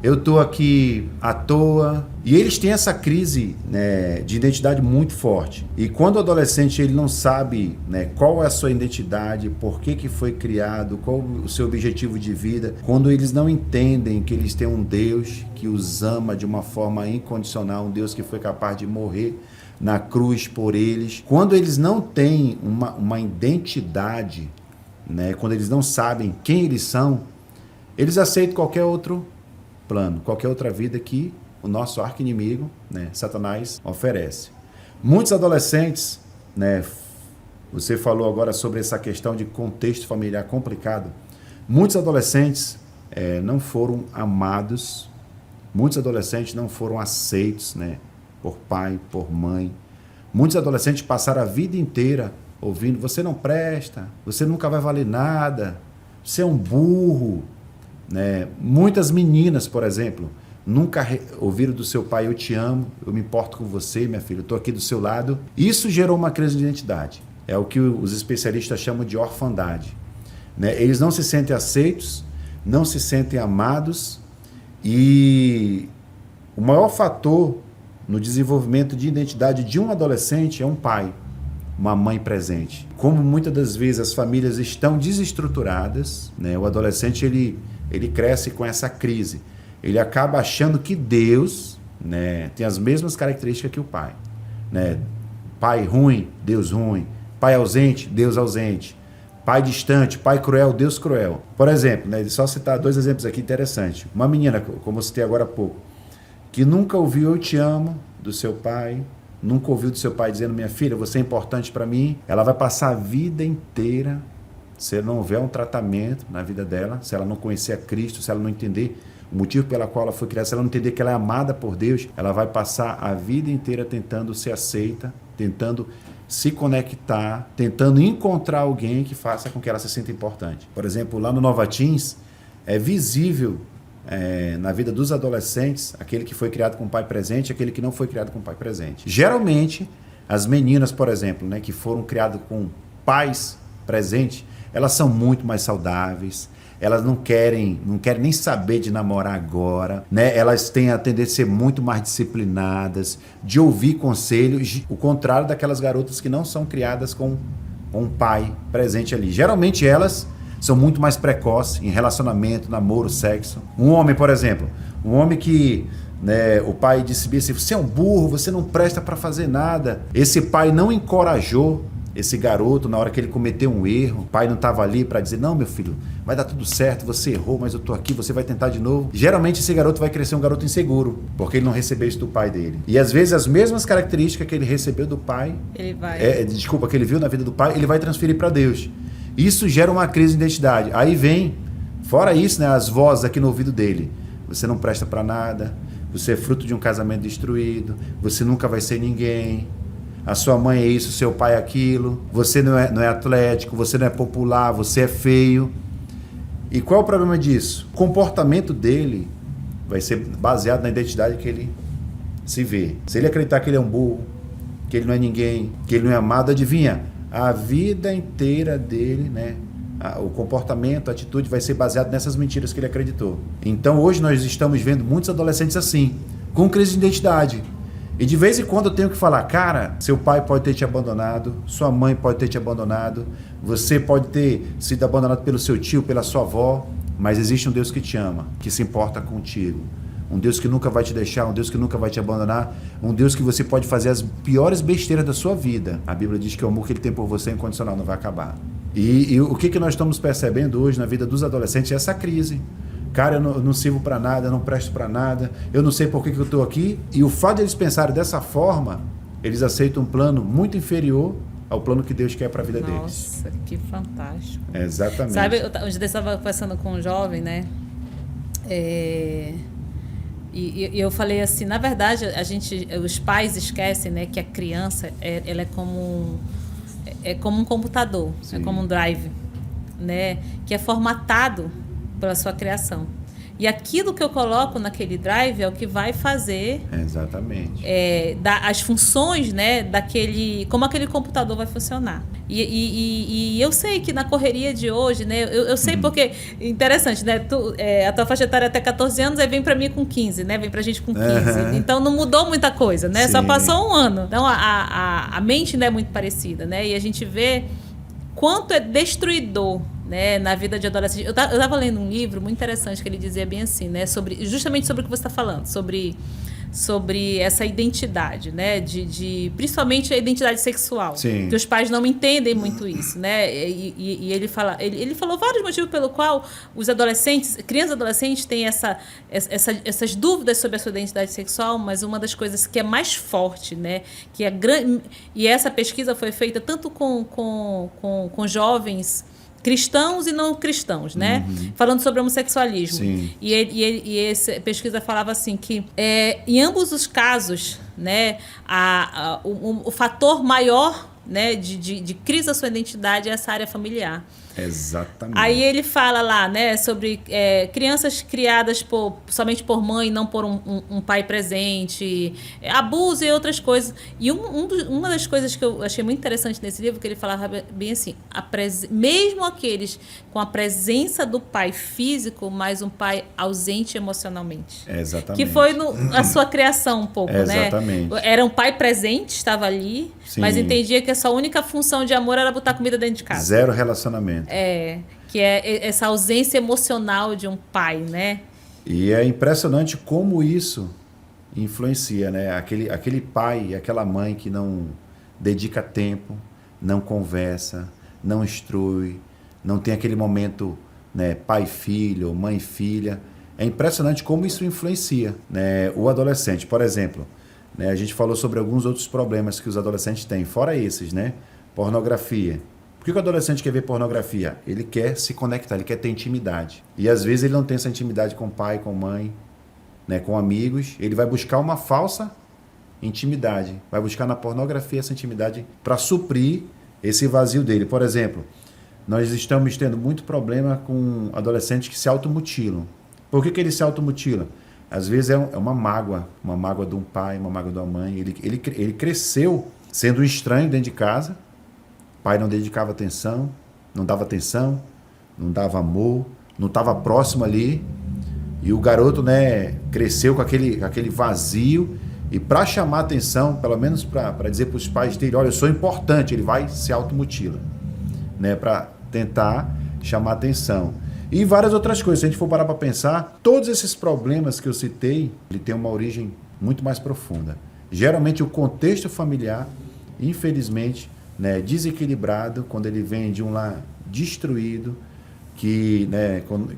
Eu estou aqui à toa. E eles têm essa crise, né, de identidade muito forte. E quando o adolescente ele não sabe, né, qual é a sua identidade, por que foi criado, qual o seu objetivo de vida, quando eles não entendem que eles têm um Deus que os ama de uma forma incondicional, um Deus que foi capaz de morrer na cruz por eles, quando eles não têm uma identidade, né, quando eles não sabem quem eles são, eles aceitam qualquer outro plano, qualquer outra vida que o nosso arqui-inimigo, né, Satanás, oferece. Muitos adolescentes, né, você falou agora sobre essa questão de contexto familiar complicado, muitos adolescentes não foram amados, muitos adolescentes não foram aceitos, né, por pai, por mãe. Muitos adolescentes passaram a vida inteira ouvindo, você não presta, você nunca vai valer nada, você é um burro, né? Muitas meninas, por exemplo, nunca ouviram do seu pai, eu te amo, eu me importo com você, minha filha, eu estou aqui do seu lado. Isso gerou uma crise de identidade. É o que os especialistas chamam de orfandade, né? Eles não se sentem aceitos, não se sentem amados, e o maior fator no desenvolvimento de identidade de um adolescente é um pai, uma mãe presente. Como muitas das vezes as famílias estão desestruturadas, né, o adolescente ele cresce com essa crise. Ele acaba achando que Deus, né, tem as mesmas características que o pai, né? Pai ruim, Deus ruim. Pai ausente, Deus ausente. Pai distante, pai cruel, Deus cruel. Por exemplo, né, só citar 2 exemplos aqui interessantes. Uma menina, como eu citei agora há pouco, que nunca ouviu eu te amo do seu pai, nunca ouviu do seu pai dizendo, minha filha, você é importante para mim, ela vai passar a vida inteira, se não houver um tratamento na vida dela, se ela não conhecer a Cristo, se ela não entender o motivo pela qual ela foi criada, se ela não entender que ela é amada por Deus, ela vai passar a vida inteira tentando ser aceita, tentando se conectar, tentando encontrar alguém que faça com que ela se sinta importante. Por exemplo, lá no Nova Teens, é visível na vida dos adolescentes, aquele que foi criado com o pai presente, aquele que não foi criado com o pai presente. Geralmente, as meninas, por exemplo, né, que foram criadas com pais presentes, elas são muito mais saudáveis, elas não querem nem saber de namorar agora, né? Elas têm a tendência a ser muito mais disciplinadas, de ouvir conselhos, o contrário daquelas garotas que não são criadas com com um pai presente ali. Geralmente elas são muito mais precoces em relacionamento, namoro, sexo. Um homem, por exemplo, um homem que, né, o pai disse assim, você é um burro, você não presta para fazer nada. Esse pai não encorajou esse garoto na hora que ele cometeu um erro. O pai não estava ali para dizer, não, meu filho, vai dar tudo certo, você errou, mas eu tô aqui, você vai tentar de novo. Geralmente esse garoto vai crescer um garoto inseguro, porque ele não recebeu isso do pai dele. E às vezes as mesmas características que ele recebeu do pai, que ele viu na vida do pai, ele vai transferir para Deus. Isso gera uma crise de identidade. Aí vem, fora isso, né, as vozes aqui no ouvido dele. Você não presta para nada, você é fruto de um casamento destruído, você nunca vai ser ninguém. A sua mãe é isso, seu pai é aquilo, você não é atlético, você não é popular, você é feio. E qual é o problema disso? O comportamento dele vai ser baseado na identidade que ele se vê. Se ele acreditar que ele é um burro, que ele não é ninguém, que ele não é amado, adivinha? A vida inteira dele, né? O comportamento, a atitude vai ser baseado nessas mentiras que ele acreditou. Então hoje nós estamos vendo muitos adolescentes assim, com crise de identidade. E de vez em quando eu tenho que falar, cara, seu pai pode ter te abandonado, sua mãe pode ter te abandonado, você pode ter sido abandonado pelo seu tio, pela sua avó, mas existe um Deus que te ama, que se importa contigo. Um Deus que nunca vai te deixar, um Deus que nunca vai te abandonar, um Deus que você pode fazer as piores besteiras da sua vida. A Bíblia diz que o amor que ele tem por você é incondicional, não vai acabar. E o que nós estamos percebendo hoje na vida dos adolescentes é essa crise. Cara, eu não sirvo para nada, eu não presto para nada, eu não sei por que eu estou aqui. E o fato de eles pensarem dessa forma, eles aceitam um plano muito inferior ao plano que Deus quer para a vida deles. Nossa, que fantástico. Exatamente. Sabe, eu estava conversando com um jovem, né? E eu falei assim, na verdade, os pais esquecem, né, que a criança ela é como um computador, Sim. É como um drive, né, que é formatado pela sua criação. E aquilo que eu coloco naquele drive é o que vai fazer Exatamente. As funções, né, como aquele computador vai funcionar. E eu sei que na correria de hoje, né, eu sei porque, interessante, né, a tua faixa etária até 14 anos, aí vem pra mim com 15, né, vem pra gente com 15. Então não mudou muita coisa, né, Sim. Só passou um ano. Então a mente não é muito parecida, né, e a gente vê quanto é destruidor, né, na vida de adolescente. Eu estava lendo um livro muito interessante que ele dizia bem assim, né, justamente sobre o que você está falando, sobre essa identidade, né, principalmente a identidade sexual. Sim. Que os pais não entendem muito isso, né, e ele falou vários motivos pelo qual os adolescentes, crianças e adolescentes têm essas dúvidas sobre a sua identidade sexual, mas uma das coisas que é mais forte, né, que é grande, e essa pesquisa foi feita tanto com jovens cristãos e não cristãos, né? Falando sobre homossexualismo. Sim. E essa pesquisa falava assim que em ambos os casos, né, o fator maior, né, de crise da sua identidade é essa área familiar. Exatamente. Aí ele fala lá, né, sobre crianças criadas somente por mãe, não por um pai presente, abuso e outras coisas. E uma das coisas que eu achei muito interessante nesse livro, que ele falava bem assim, mesmo aqueles com a presença do pai físico, mas um pai ausente emocionalmente. Exatamente. Que foi a sua criação um pouco, né? Exatamente. Era um pai presente, estava ali, Sim. mas entendia que a sua única função de amor era botar comida dentro de casa. Zero relacionamento. Que é essa ausência emocional de um pai, né? E é impressionante como isso influencia, né? Aquele pai e aquela mãe que não dedica tempo, não conversa, não instrui, não tem aquele momento, né, pai-filho, mãe-filha. É impressionante como isso influencia, né, o adolescente. Por exemplo, né, a gente falou sobre alguns outros problemas que os adolescentes têm, fora esses, né? Pornografia. Por que o adolescente quer ver pornografia? Ele quer se conectar, ele quer ter intimidade. E às vezes ele não tem essa intimidade com pai, com mãe, né, com amigos. Ele vai buscar uma falsa intimidade. Vai buscar na pornografia essa intimidade para suprir esse vazio dele. Por exemplo, nós estamos tendo muito problema com adolescentes que se automutilam. Por que eles se automutilam? Às vezes é uma mágoa de um pai, uma mágoa de uma mãe. Ele cresceu sendo um estranho dentro de casa. O pai não dedicava atenção, não dava amor, não estava próximo ali. E o garoto, né, cresceu com aquele vazio. E para chamar atenção, pelo menos para dizer para os pais dele, olha, eu sou importante, ele vai se automutila. né, para tentar chamar atenção. E várias outras coisas. Se a gente for parar para pensar, todos esses problemas que eu citei, ele tem uma origem muito mais profunda. Geralmente o contexto familiar, infelizmente, né, desequilibrado, quando ele vem de um lar destruído, que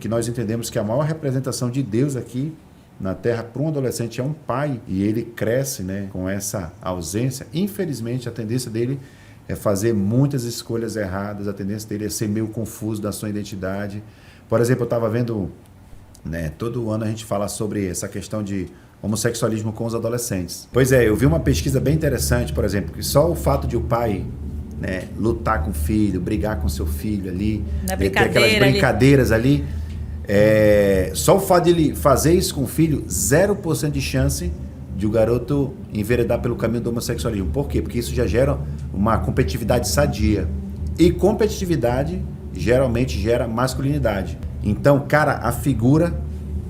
nós entendemos que a maior representação de Deus aqui na Terra para um adolescente é um pai, e ele cresce, né, com essa ausência. Infelizmente, a tendência dele é fazer muitas escolhas erradas, a tendência dele é ser meio confuso da sua identidade. Por exemplo, eu estava vendo, né, todo ano a gente fala sobre essa questão de homossexualismo com os adolescentes. Pois é, eu vi uma pesquisa bem interessante, por exemplo, que só o fato de o pai, né, lutar com o filho, brigar com seu filho ali, ter aquelas brincadeiras ali, só o fato de ele fazer isso com o filho, 0% de chance de o garoto enveredar pelo caminho do homossexualismo. Por quê? Porque isso já gera uma competitividade sadia. E competitividade geralmente gera masculinidade. Então, cara, a figura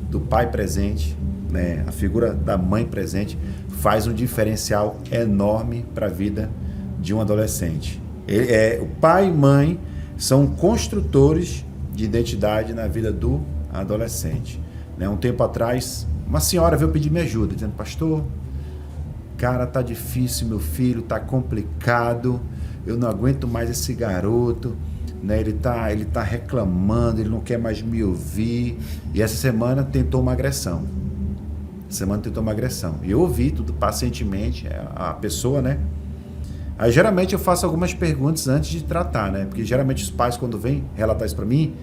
do pai presente, né, a figura da mãe presente, faz um diferencial enorme para a vida de um adolescente. O pai e mãe são construtores de identidade na vida do adolescente. Né? Um tempo atrás, uma senhora veio pedir minha ajuda, dizendo: pastor, cara, tá difícil, meu filho, tá complicado, eu não aguento mais esse garoto, né? Ele tá reclamando, ele não quer mais me ouvir. E essa semana tentou uma agressão. E eu ouvi tudo pacientemente, a pessoa, né? Aí geralmente eu faço algumas perguntas antes de tratar, né? Porque geralmente os pais, quando vêm relatar isso pra mim,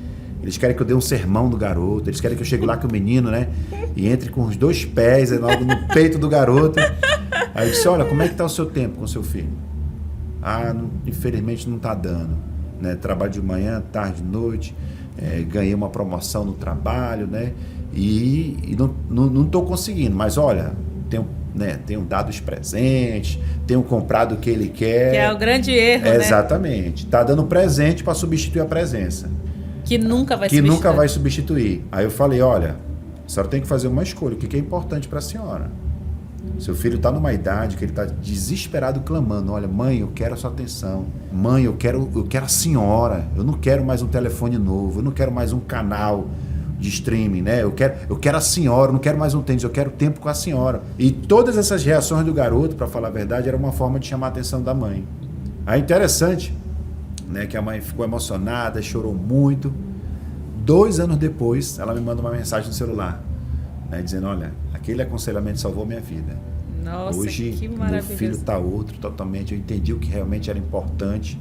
eles querem que eu dê um sermão no garoto, eles querem que eu chegue lá com o menino, né? E entre com os 2 pés logo no peito do garoto. Aí eu disse: olha, como é que tá o seu tempo com o seu filho? Infelizmente não tá dando, né? Trabalho de manhã, tarde, noite, ganhei uma promoção no trabalho, né? E não tô conseguindo, mas olha, tenho dado os presentes, tenho comprado o que ele quer. Que é o grande erro, né? Exatamente. Tá dando presente para substituir a presença. Que nunca vai substituir. Aí eu falei: olha, a senhora tem que fazer uma escolha. O que é importante para a senhora? Seu filho está numa idade que ele está desesperado, clamando: olha, mãe, eu quero a sua atenção. Mãe, eu quero a senhora. Eu não quero mais um telefone novo. Eu não quero mais um canal de streaming, né? Eu quero a senhora, eu não quero mais um tênis, eu quero tempo com a senhora. E todas essas reações do garoto, para falar a verdade, era uma forma de chamar a atenção da mãe. Aí interessante, né, que a mãe ficou emocionada, chorou muito. 2 anos depois, ela me manda uma mensagem no celular, né, dizendo: olha, aquele aconselhamento salvou minha vida. Nossa, hoje que maravilhoso. Meu filho está outro totalmente, eu entendi o que realmente era importante.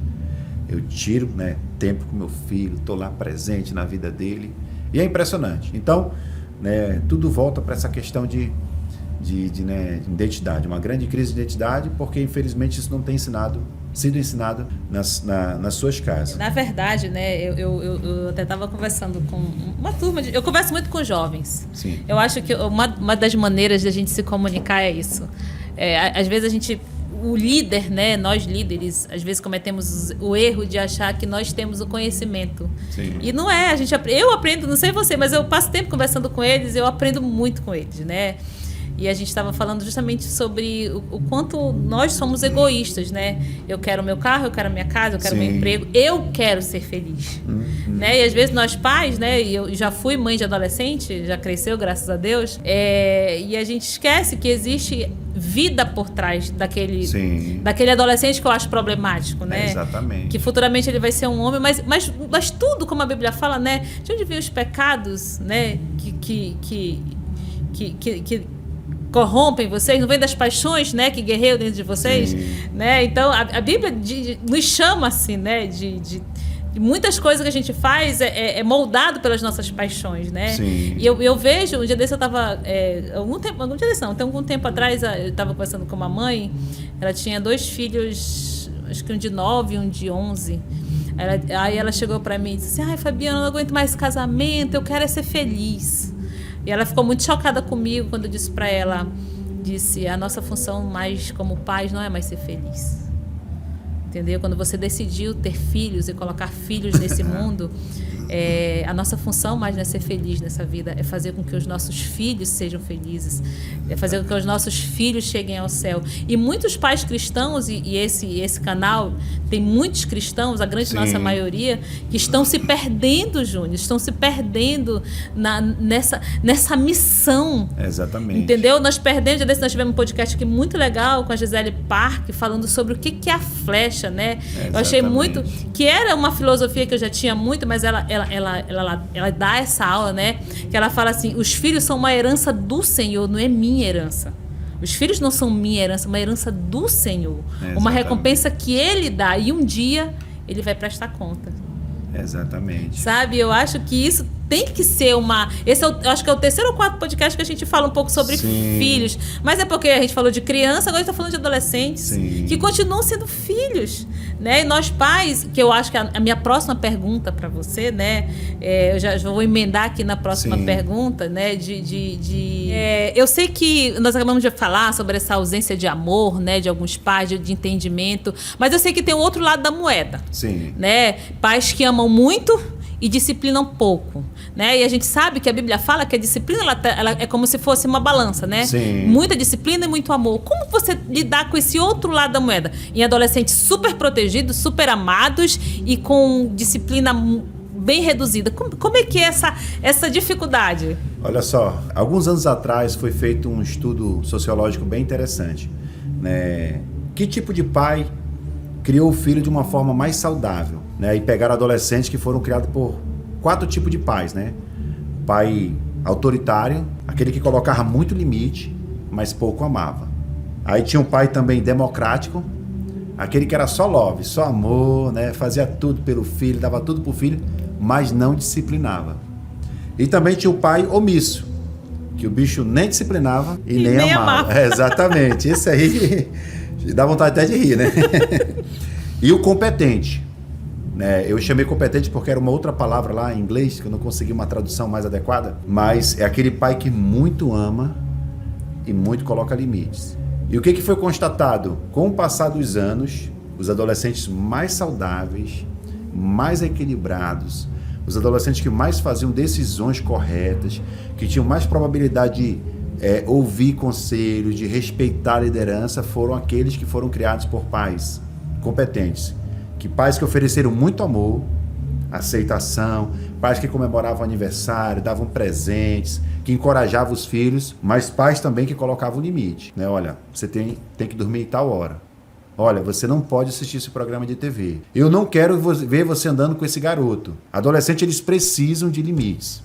Eu tiro, né, tempo com meu filho, estou lá presente na vida dele. E é impressionante. Então, né, tudo volta para essa questão de identidade. Uma grande crise de identidade, porque infelizmente isso não tem sido ensinado nas suas casas. Na verdade, né, eu até estava conversando com uma turma eu converso muito com jovens. Sim. Eu acho que uma das maneiras de a gente se comunicar é isso. Às vezes o líder, né, nós líderes, às vezes cometemos o erro de achar que nós temos o conhecimento. Sim. E não é, eu aprendo, não sei você, mas eu passo tempo conversando com eles, eu aprendo muito com eles, né? E a gente estava falando justamente sobre o quanto nós somos egoístas, né? Eu quero o meu carro, eu quero a minha casa, eu quero o meu emprego, eu quero ser feliz. Né? E às vezes nós pais, né? E eu já fui mãe de adolescente, já cresceu, graças a Deus, e a gente esquece que existe vida por trás daquele adolescente que eu acho problemático, né? Exatamente. Que futuramente ele vai ser um homem, mas tudo, como a Bíblia fala, né? De onde vêm os pecados, né? Que corrompem vocês, não vem das paixões, né, que guerreiam dentro de vocês, né? Então a Bíblia nos chama assim, né, de muitas coisas que a gente faz é moldado pelas nossas paixões, né? Sim. E eu vejo, um dia desse eu estava algum tempo atrás eu estava conversando com uma mãe, ela tinha 2 filhos, acho que um de 9 e um de 11. Aí ela chegou para mim e disse assim: ai, Fabiana, eu não aguento mais esse casamento, eu quero ser feliz. E ela ficou muito chocada comigo quando eu disse para ela, a nossa função mais como pais não é mais ser feliz. entendeu? Quando você decidiu ter filhos e colocar filhos nesse mundo, a nossa função mais não é ser feliz nessa vida, é fazer com que os nossos filhos sejam felizes, é fazer com que os nossos filhos cheguem ao céu. E muitos pais cristãos, e esse canal tem muitos cristãos, a grande nossa maioria, que estão se perdendo, Júnior, estão se perdendo nessa missão. Exatamente. Entendeu? Nós tivemos um podcast aqui muito legal com a Gisele Park, falando sobre o que é a flecha, né? Eu achei muito, que era uma filosofia que eu já tinha muito, mas ela dá essa aula, né? Que ela fala assim: os filhos são uma herança do Senhor, não é minha herança. Os filhos não são minha herança, uma herança do Senhor. Uma recompensa que Ele dá, e um dia Ele vai prestar conta. Exatamente. Sabe? Eu acho que isso tem que ser uma... eu acho que é o 3º ou 4º podcast que a gente fala um pouco sobre filhos. Mas é porque a gente falou de criança, agora a gente está falando de adolescentes. Que continuam sendo filhos, né? E nós pais, que eu acho que a minha próxima pergunta para você, né? Eu já vou emendar aqui na próxima pergunta, né? Eu sei que nós acabamos de falar sobre essa ausência de amor, né? De alguns pais, de entendimento. Mas eu sei que tem o outro lado da moeda. Né? Pais que amam muito e disciplinam pouco, né? E a gente sabe que a Bíblia fala que a disciplina ela é como se fosse uma balança, né? Muita disciplina e muito amor. Como você lidar com esse outro lado da moeda? Em adolescentes super protegidos, super amados e com disciplina bem reduzida. Como é que é essa dificuldade? Olha só, alguns anos atrás foi feito um estudo sociológico bem interessante, né? Que tipo de pai criou o filho de uma forma mais saudável, né? E pegaram adolescentes que foram criados por 4 tipos de pais, né? Pai autoritário, aquele que colocava muito limite, mas pouco amava. Aí tinha um pai também democrático, aquele que era só love, só amor, né? Fazia tudo pelo filho, dava tudo pro filho, mas não disciplinava. E também tinha o pai omisso, que o bicho nem disciplinava e nem amava. Exatamente, esse aí dá vontade até de rir, né? E o competente, né? Eu chamei competente porque era uma outra palavra lá em inglês, que eu não consegui uma tradução mais adequada, mas é aquele pai que muito ama e muito coloca limites. E o que foi constatado? Com o passar dos anos, os adolescentes mais saudáveis, mais equilibrados, os adolescentes que mais faziam decisões corretas, que tinham mais probabilidade de ouvir conselhos, de respeitar a liderança, foram aqueles que foram criados por pais competentes. Pais que ofereceram muito amor, aceitação, pais que comemoravam aniversário, davam presentes, que encorajavam os filhos, mas pais também que colocavam limite, né? Olha, você tem que dormir em tal hora. Olha, você não pode assistir esse programa de TV. Eu não quero ver você andando com esse garoto. Adolescentes, eles precisam de limites.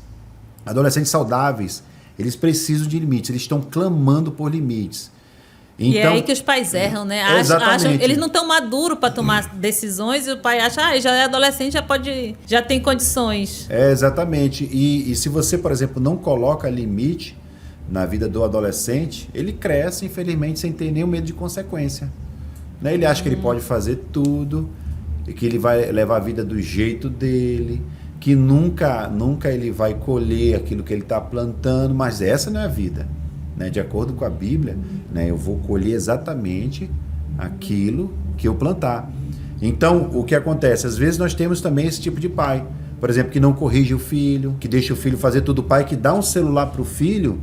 Adolescentes saudáveis, eles precisam de limites, eles estão clamando por limites. Então, e é aí que os pais erram, né? Acham, eles não estão maduros para tomar decisões e o pai acha, já é adolescente, já tem condições. Exatamente. E se você, por exemplo, não coloca limite na vida do adolescente, ele cresce, infelizmente, sem ter nenhum medo de consequência. Né? Ele acha que ele pode fazer tudo, e que ele vai levar a vida do jeito dele, que nunca ele vai colher aquilo que ele está plantando, mas essa não é a vida. Né? De acordo com a Bíblia, né? Eu vou colher exatamente aquilo que eu plantar. Então, o que acontece? Às vezes nós temos também esse tipo de pai, por exemplo, que não corrige o filho, que deixa o filho fazer tudo, o pai que dá um celular para o filho,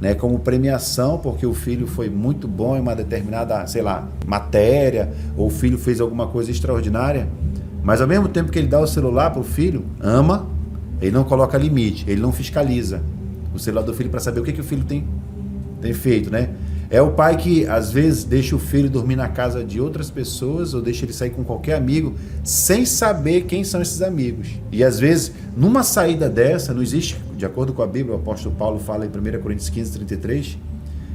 né, como premiação, porque o filho foi muito bom em uma determinada, sei lá, matéria, ou o filho fez alguma coisa extraordinária, mas ao mesmo tempo que ele dá o celular para o filho, ama, ele não coloca limite, ele não fiscaliza o celular do filho para saber o que o filho tem feito, né? É o pai que às vezes deixa o filho dormir na casa de outras pessoas ou deixa ele sair com qualquer amigo sem saber quem são esses amigos. E às vezes, numa saída dessa, não existe, de acordo com a Bíblia, o apóstolo Paulo fala em 1 Coríntios 15:33,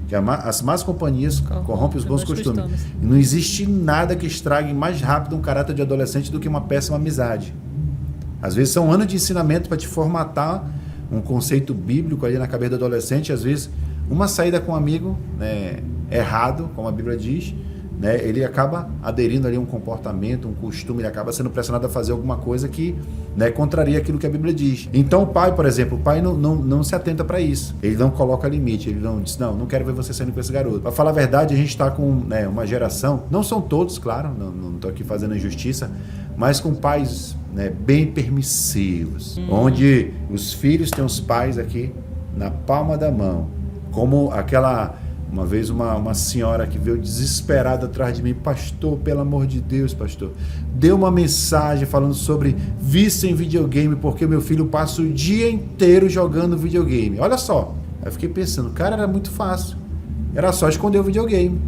que as más companhias corrompem os bons costumes. Não existe nada que estrague mais rápido um caráter de adolescente do que uma péssima amizade. Às vezes são anos de ensinamento para te formatar um conceito bíblico ali na cabeça do adolescente, às vezes uma saída com um amigo, né, errado, como a Bíblia diz, né, ele acaba aderindo ali a um comportamento, um costume, ele acaba sendo pressionado a fazer alguma coisa que, né, contraria aquilo que a Bíblia diz. Então o pai, por exemplo, o pai não se atenta para isso. Ele não coloca limite, ele não diz, não quero ver você saindo com esse garoto. Para falar a verdade, a gente está com, né, uma geração, não são todos, claro, não estou aqui fazendo injustiça, mas com pais, né, bem permissivos, onde os filhos têm os pais aqui na palma da mão, como uma vez uma senhora que veio desesperada atrás de mim, pastor, pelo amor de Deus, pastor, deu uma mensagem falando sobre vício em videogame, porque meu filho passa o dia inteiro jogando videogame. Olha só, aí eu fiquei pensando, cara, era muito fácil, era só esconder o videogame,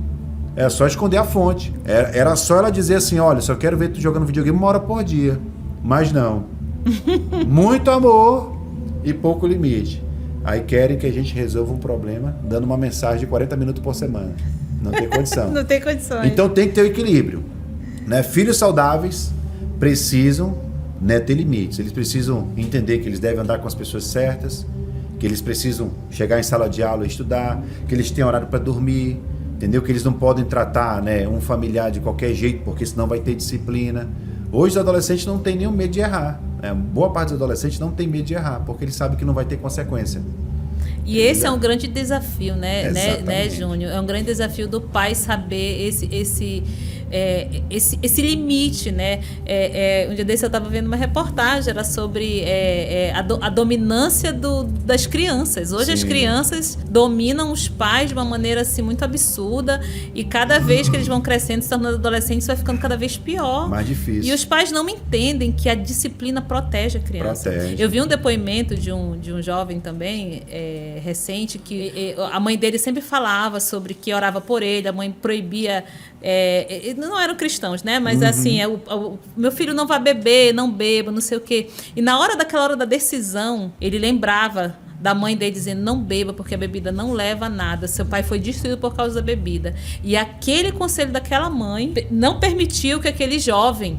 era só esconder a fonte, era só ela dizer assim, olha, só quero ver tu jogando videogame 1 hora por dia, mas não, muito amor e pouco limite. Aí querem que a gente resolva um problema dando uma mensagem de 40 minutos por semana. Não tem condição. Não tem condições. Então tem que ter o equilíbrio, né? Filhos saudáveis precisam, né, ter limites. Eles precisam entender que eles devem andar com as pessoas certas, que eles precisam chegar em sala de aula e estudar, que eles têm horário para dormir, entendeu? Que eles não podem tratar, né, um familiar de qualquer jeito, porque senão vai ter disciplina. Hoje os adolescentes não têm nenhum medo de errar. Boa parte dos adolescentes não tem medo de errar, porque eles sabem que não vai ter consequência. E esse é um grande desafio, né, Júnior? É um grande desafio do pai saber esse limite, né? Um dia desse eu estava vendo uma reportagem, era sobre a dominância das crianças. Hoje as crianças dominam os pais de uma maneira assim, muito absurda, e cada vez que eles vão crescendo, se tornando adolescentes, vai ficando cada vez pior. Mais difícil. E os pais não entendem que a disciplina protege a criança. Eu vi um depoimento de um jovem também, recente, que a mãe dele sempre falava sobre que orava por ele, a mãe proibia... não eram cristãos, né? Mas assim, meu filho não vai beber, não beba, não sei o quê. E daquela hora da decisão, ele lembrava da mãe dele dizendo, não beba, porque a bebida não leva a nada. Seu pai foi destruído por causa da bebida. E aquele conselho daquela mãe não permitiu que aquele jovem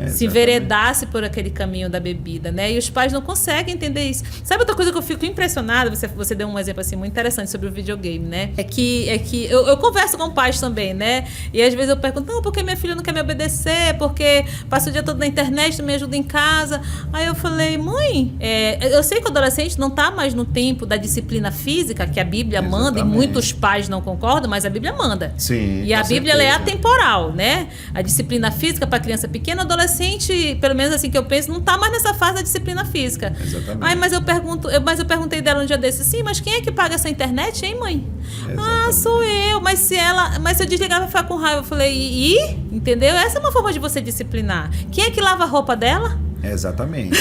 se enveredasse por aquele caminho da bebida, né? E os pais não conseguem entender isso. Sabe outra coisa que eu fico impressionada? Você deu um exemplo assim muito interessante sobre o videogame, né? É que eu converso com pais também, né? E às vezes eu pergunto, não, porque minha filha não quer me obedecer, porque passa o dia todo na internet, não me ajuda em casa. Aí eu falei, mãe, eu sei que o adolescente não está mais no tempo da disciplina física que a Bíblia manda, e muitos pais não concordam, mas a Bíblia manda. Sim, e a Bíblia ela é atemporal, né? A disciplina física para criança pequena, adolescente, pelo menos assim que eu penso, não está mais nessa fase da disciplina física. Exatamente. Ai, mas eu perguntei dela um dia desses, sim, mas quem é que paga essa internet, hein, mãe? Ah, sou eu. Mas se eu desligar, vai ficar com raiva. Eu falei, entendeu? Essa é uma forma de você disciplinar. Quem é que lava a roupa dela? Exatamente.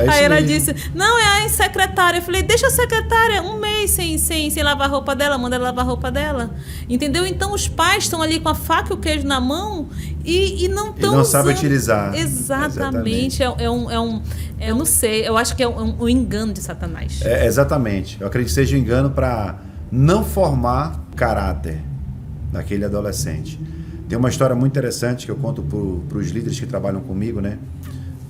Aí ela disse, não, é a secretária. Eu falei, deixa a secretária 1 mês sem lavar a roupa dela, manda ela lavar a roupa dela. Entendeu? Então os pais estão ali com a faca e o queijo na mão e não estão usando. Não sabem utilizar. Exatamente. Eu não sei, eu acho que é um engano de Satanás. Exatamente. Eu acredito que seja um engano para não formar caráter daquele adolescente. Tem uma história muito interessante que eu conto para os líderes que trabalham comigo, né?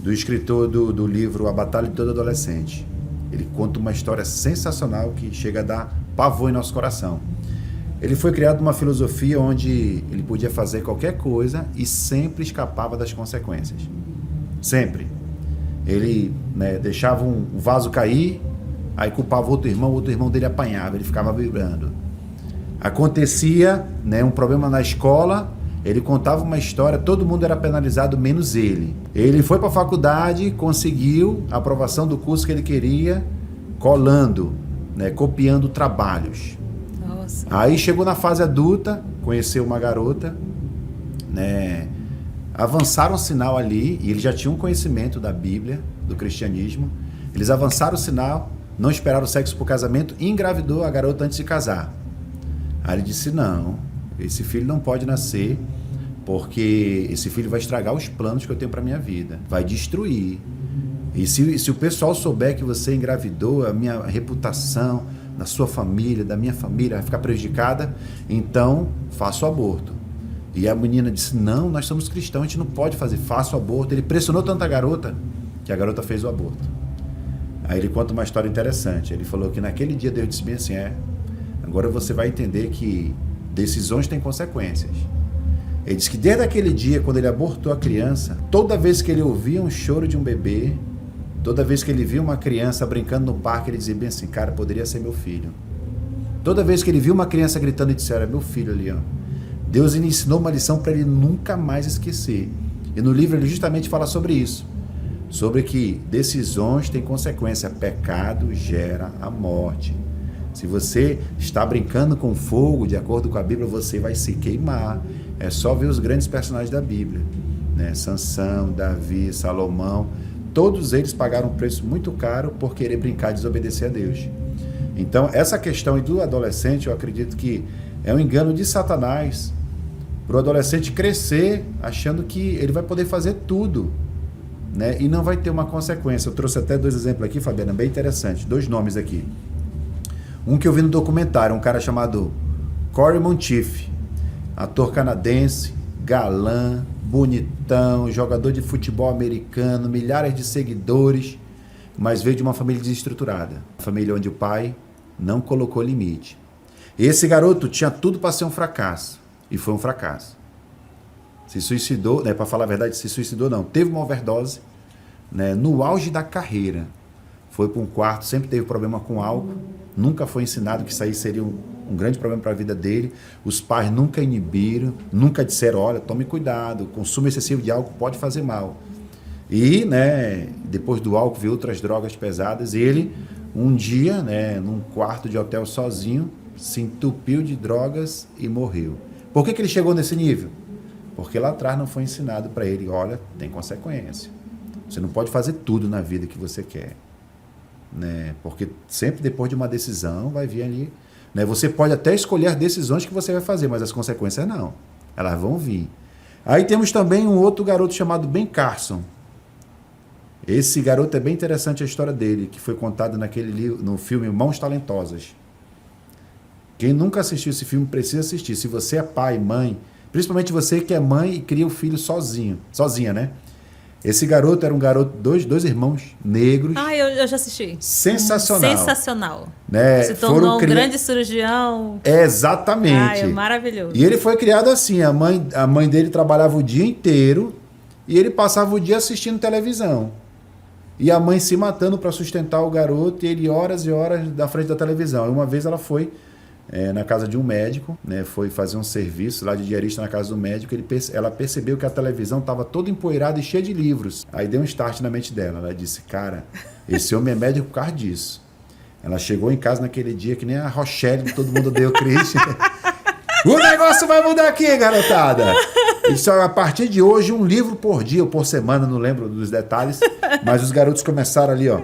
Do escritor do livro A Batalha de Todo Adolescente. Ele conta uma história sensacional que chega a dar pavor em nosso coração. Ele foi criado numa filosofia onde ele podia fazer qualquer coisa e sempre escapava das consequências. Sempre. Ele, né, deixava um vaso cair, aí culpava o outro irmão dele apanhava, ele ficava vibrando. Acontecia, né, um problema na escola, ele contava uma história, todo mundo era penalizado, menos ele. Ele foi para a faculdade, conseguiu a aprovação do curso que ele queria, colando, né, copiando trabalhos. Nossa. Aí chegou na fase adulta, conheceu uma garota, né, avançaram o sinal ali, e ele já tinha um conhecimento da Bíblia, do cristianismo. Eles avançaram o sinal, não esperaram o sexo para o casamento, e engravidou a garota antes de casar. Aí ele disse, não, esse filho não pode nascer, porque esse filho vai estragar os planos que eu tenho para minha vida, vai destruir. E se o pessoal souber que você engravidou, a minha reputação, da sua família, da minha família, vai ficar prejudicada, então faça o aborto. E a menina disse, não, nós somos cristãos, a gente não pode fazer, faça o aborto. Ele pressionou tanto a garota, que a garota fez o aborto. Aí ele conta uma história interessante, ele falou que naquele dia Deus disse bem assim, agora você vai entender que decisões têm consequências. Ele diz que desde aquele dia, quando ele abortou a criança, toda vez que ele ouvia um choro de um bebê, toda vez que ele via uma criança brincando no parque, ele dizia bem assim, cara, poderia ser meu filho. Toda vez que ele viu uma criança gritando, ele disse, era meu filho ali, ó. Deus lhe ensinou uma lição para ele nunca mais esquecer. E no livro ele justamente fala sobre isso. Sobre que decisões têm consequência. Pecado gera a morte. Se você está brincando com fogo, de acordo com a Bíblia, você vai se queimar. É só ver os grandes personagens da Bíblia, né? Sansão, Davi, Salomão. Todos eles pagaram um preço muito caro por querer brincar e desobedecer a Deus. Então, essa questão do adolescente, eu acredito que é um engano de Satanás para o adolescente crescer achando que ele vai poder fazer tudo, né? E não vai ter uma consequência. Eu trouxe até 2 exemplos aqui, Fabiana, bem interessante. 2 nomes aqui. Um que eu vi no documentário, um cara chamado Corey Monteith, ator canadense, galã, bonitão, jogador de futebol americano, milhares de seguidores, mas veio de uma família desestruturada. Uma família onde o pai não colocou limite. Esse garoto tinha tudo para ser um fracasso, e foi um fracasso. Se suicidou, né, para falar a verdade, se suicidou não, teve uma overdose, né, no auge da carreira. Foi para um quarto, sempre teve problema com álcool, nunca foi ensinado que isso aí seria um grande problema para a vida dele. Os pais nunca inibiram, nunca disseram, olha, tome cuidado, consumo excessivo de álcool pode fazer mal. E, né, depois do álcool veio outras drogas pesadas. Ele, um dia, né, num quarto de hotel sozinho, se entupiu de drogas e morreu. Por que ele chegou nesse nível? Porque lá atrás não foi ensinado para ele, olha, tem consequência. Você não pode fazer tudo na vida que você quer, né? Porque sempre depois de uma decisão vai vir ali, né? Você pode até escolher as decisões que você vai fazer, mas as consequências não. Elas vão vir. Aí temos também um outro garoto chamado Ben Carson. Esse garoto é bem interessante a história dele, que foi contada no filme Mãos Talentosas. Quem nunca assistiu esse filme precisa assistir. Se você é pai, mãe, principalmente você que é mãe e cria o filho sozinha, né? Esse garoto era um garoto, dois irmãos negros. Ah, eu já assisti. Sensacional. Sensacional. Né? Se tornou um grande cirurgião. Exatamente. Ah, é maravilhoso. E ele foi criado assim, a mãe dele trabalhava o dia inteiro e ele passava o dia assistindo televisão. E a mãe se matando para sustentar o garoto e ele horas e horas da frente da televisão. E uma vez ela foi na casa de um médico, né, foi fazer um serviço lá de diarista na casa do médico. Ela percebeu que a televisão estava toda empoeirada e cheia de livros. Aí deu um start na mente dela. Ela disse, cara, esse homem é médico por causa disso. Ela chegou em casa naquele dia que nem a Rochelle, todo mundo deu Cristo. O negócio vai mudar aqui, garotada. Isso, a partir de hoje, um livro por dia ou por semana, não lembro dos detalhes, mas os garotos começaram ali, ó,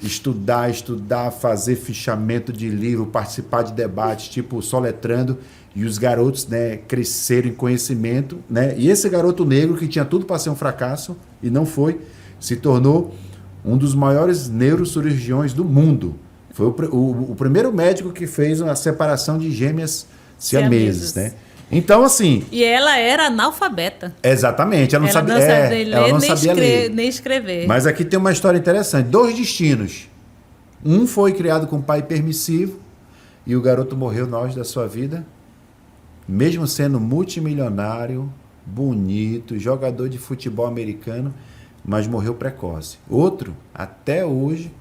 estudar, fazer fichamento de livro, participar de debates, tipo soletrando, e os garotos, né, cresceram em conhecimento, né? E esse garoto negro, que tinha tudo para ser um fracasso, e não foi, se tornou um dos maiores neurocirurgiões do mundo. Foi o primeiro médico que fez a separação de gêmeas siameses, né? Então, assim... E ela era analfabeta. Exatamente. Ela não sabia ler, ela não sabia ler. Nem escrever. Mas aqui tem uma história interessante. 2 destinos. Um foi criado com um pai permissivo e o garoto morreu no auge da sua vida, mesmo sendo multimilionário, bonito, jogador de futebol americano, mas morreu precoce. Outro, até hoje,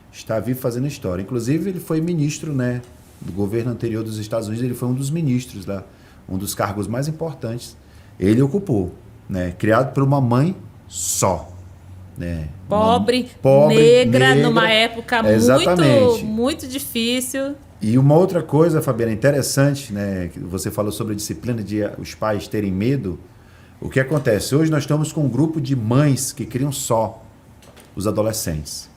está vivo fazendo história. Inclusive, ele foi ministro, né, do governo anterior dos Estados Unidos. Ele foi um dos ministros lá. Um dos cargos mais importantes, ele ocupou, né? Criado por uma mãe só, né? Pobre, negra, numa época muito difícil. E uma outra coisa, Fabiana, interessante, né? Que você falou sobre a disciplina de os pais terem medo. O que acontece? Hoje nós estamos com um grupo de mães que criam só os adolescentes.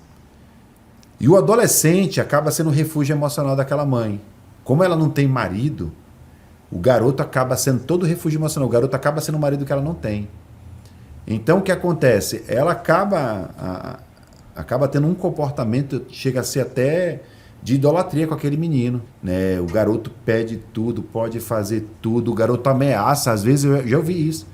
E o adolescente acaba sendo o refúgio emocional daquela mãe. Como ela não tem marido, o garoto acaba sendo todo refúgio emocional. O garoto acaba sendo o marido que ela não tem. Então, o que acontece? Ela acaba tendo um comportamento, chega a ser até de idolatria com aquele menino, né? O garoto pede tudo, pode fazer tudo. O garoto ameaça. Às vezes eu já ouvi isso.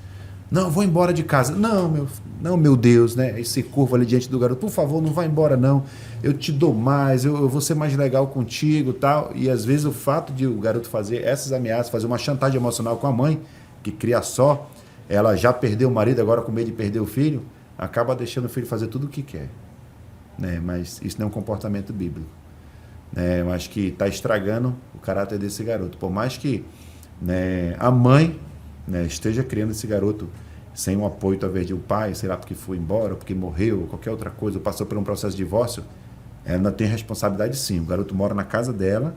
Não, vou embora de casa. Não, meu Deus, né? Esse curvo ali diante do garoto. Por favor, não vai embora, não. Eu te dou mais, eu vou ser mais legal contigo, tal. E às vezes o fato de o garoto fazer essas ameaças, fazer uma chantagem emocional com a mãe, que cria só, ela já perdeu o marido, agora com medo de perder o filho, acaba deixando o filho fazer tudo o que quer. Né? Mas isso não é um comportamento bíblico. Né? Eu acho que está estragando o caráter desse garoto. Por mais que, né, a mãe, né, esteja criando esse garoto sem um apoio, talvez, de um pai, sei lá, porque foi embora, porque morreu, ou qualquer outra coisa, ou passou por um processo de divórcio, ela não tem responsabilidade, sim. O garoto mora na casa dela,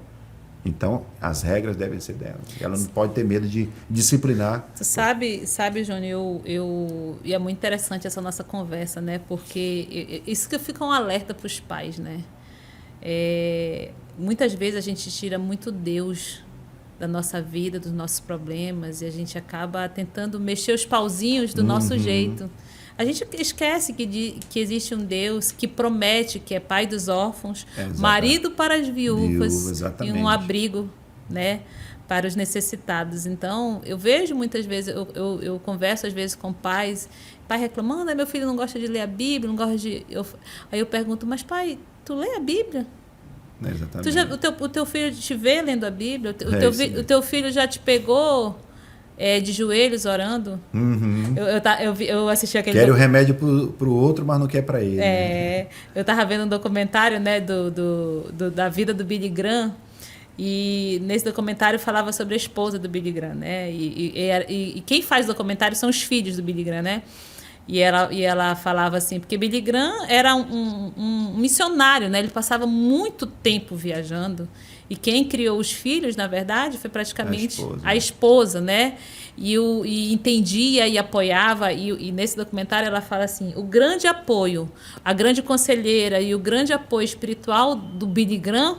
então as regras devem ser dela. Ela não pode ter medo de disciplinar. Tu sabe, Júnior, e é muito interessante essa nossa conversa, né? Porque isso que fica um alerta para os pais, né? Muitas vezes a gente tira muito Deus da nossa vida, dos nossos problemas, e a gente acaba tentando mexer os pauzinhos do nosso jeito. A gente esquece que existe um Deus que promete, que é pai dos órfãos, marido para as viúvas e um abrigo, né, para os necessitados. Então, eu vejo muitas vezes, eu converso às vezes com pais, pai reclamando, meu filho não gosta de ler a Bíblia, não gosta de... Aí eu pergunto, mas pai, tu lê a Bíblia? Exatamente. O teu filho te vê lendo a Bíblia? O teu filho já te pegou de joelhos orando? Eu assisti aquele... Quer o remédio pro outro, mas não quer para ele. Eu estava vendo um documentário, né, da vida do Billy Graham, e nesse documentário falava sobre a esposa do Billy Graham, né? E quem faz o documentário são os filhos do Billy Graham, né? E ela falava assim, porque Billy Graham era um missionário, né? Ele passava muito tempo viajando. E quem criou os filhos, na verdade, foi praticamente a esposa, né? E entendia e apoiava. E nesse documentário ela fala assim, o grande apoio, a grande conselheira e o grande apoio espiritual do Billy Graham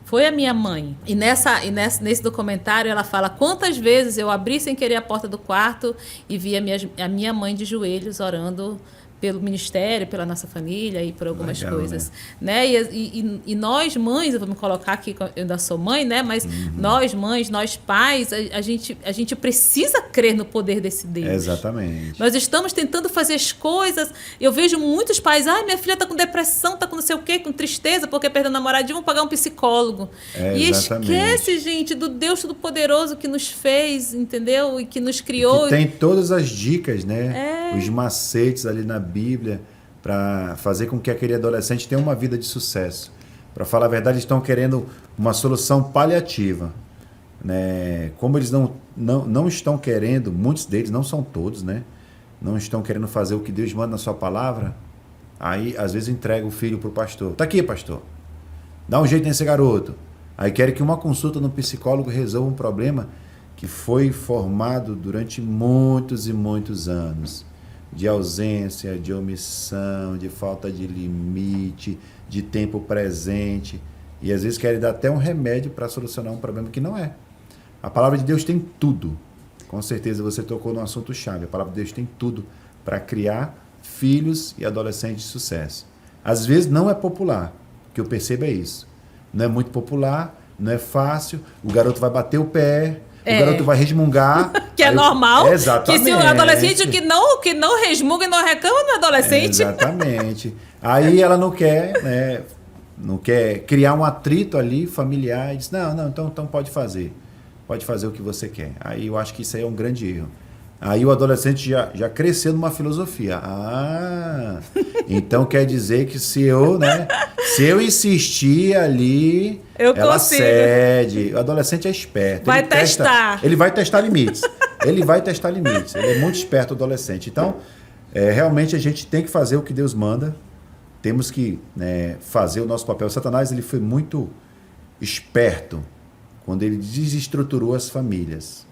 foi a minha mãe. E nesse documentário ela fala quantas vezes eu abri sem querer a porta do quarto e vi a minha mãe de joelhos orando pelo ministério, pela nossa família e por algumas coisas, né? E nós mães, eu vou me colocar aqui, eu ainda sou mãe, né? Mas nós mães, nós pais, a gente precisa crer no poder desse Deus. Exatamente. Nós estamos tentando fazer as coisas. Eu vejo muitos pais, minha filha está com depressão, está com não sei o quê, com tristeza, porque perdeu o namoradinho, vamos pagar um psicólogo. E esquece, gente, do Deus Todo-Poderoso que nos fez, entendeu? E que nos criou. Que tem todas as dicas, né? Os macetes ali na Bíblia para fazer com que aquele adolescente tenha uma vida de sucesso. Para falar a verdade, eles estão querendo uma solução paliativa, né? Como eles não estão querendo, muitos deles, não são todos, né? Não estão querendo fazer o que Deus manda na sua palavra, aí às vezes entrega o filho para o pastor. Tá aqui, pastor. Dá um jeito nesse garoto. Aí querem que uma consulta no psicólogo resolva um problema que foi formado durante muitos e muitos anos. De ausência, de omissão, de falta de limite, de tempo presente. E às vezes querem dar até um remédio para solucionar um problema que não é. A palavra de Deus tem tudo. Com certeza você tocou no assunto chave. A palavra de Deus tem tudo para criar filhos e adolescentes de sucesso. Às vezes não é popular, o que eu percebo é isso. Não é muito popular, não é fácil, o garoto vai bater o pé, o garoto vai resmungar. Que é normal. Exatamente. Que se o adolescente que não resmunga e não reclama não é adolescente. Exatamente. Aí ela não quer, né, não quer criar um atrito ali familiar e diz, então pode fazer o que você quer. Aí eu acho que isso aí é um grande erro. Aí o adolescente já cresceu numa filosofia. Então quer dizer que se eu insistir ali, ela cede. O adolescente é esperto. Ele vai testar limites. Ele é muito esperto, o adolescente. Então, realmente a gente tem que fazer o que Deus manda. Temos que, né, fazer o nosso papel. Satanás, ele foi muito esperto quando ele desestruturou as famílias.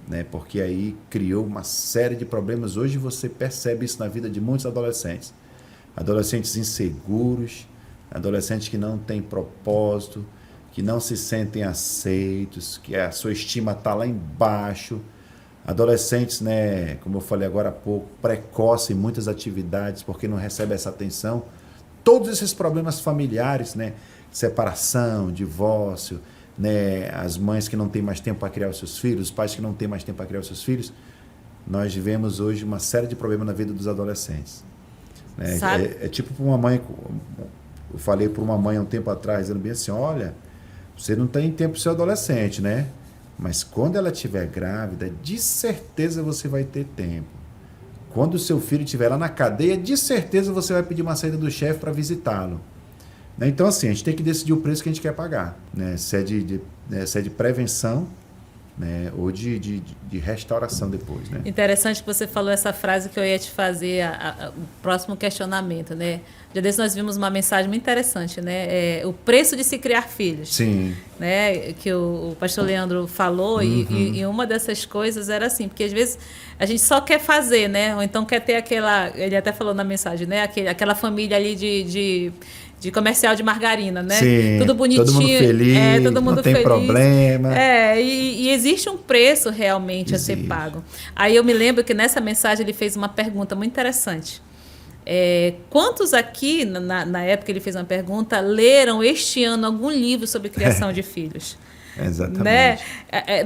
Né, porque aí criou uma série de problemas. Hoje você percebe isso na vida de muitos adolescentes. Adolescentes inseguros, adolescentes que não têm propósito, que não se sentem aceitos, que a sua estima está lá embaixo. Adolescentes, né, como eu falei agora há pouco, precoce em muitas atividades porque não recebe essa atenção. Todos esses problemas familiares, né, separação, divórcio, né, as mães que não têm mais tempo para criar os seus filhos, os pais que não têm mais tempo para criar os seus filhos, nós vivemos hoje uma série de problemas na vida dos adolescentes. Né? É tipo para uma mãe, eu falei para uma mãe há um tempo atrás, dizendo bem assim, olha, você não tem tempo para o seu adolescente, né? Mas quando ela estiver grávida, de certeza você vai ter tempo. Quando o seu filho estiver lá na cadeia, de certeza você vai pedir uma saída do chefe para visitá-lo. Né? Então, assim, a gente tem que decidir o preço que a gente quer pagar. Né? Se é de prevenção, né? Ou de restauração depois. Né? Interessante que você falou essa frase que eu ia te fazer, o próximo questionamento, né? Já desse nós vimos uma mensagem muito interessante, né? O preço de se criar filhos. Sim. Né? Que o pastor Leandro falou, e uma dessas coisas era assim, porque às vezes a gente só quer fazer, né? Ou então quer ter ele até falou na mensagem, né? Aquela família ali de comercial de margarina, né? Sim, tudo bonitinho. Todo mundo feliz, todo mundo não tem feliz. problema. E existe um preço realmente a ser pago. Aí eu me lembro que nessa mensagem ele fez uma pergunta muito interessante. Quantos aqui, na época ele fez uma pergunta, leram este ano algum livro sobre criação de filhos? Exatamente. Né?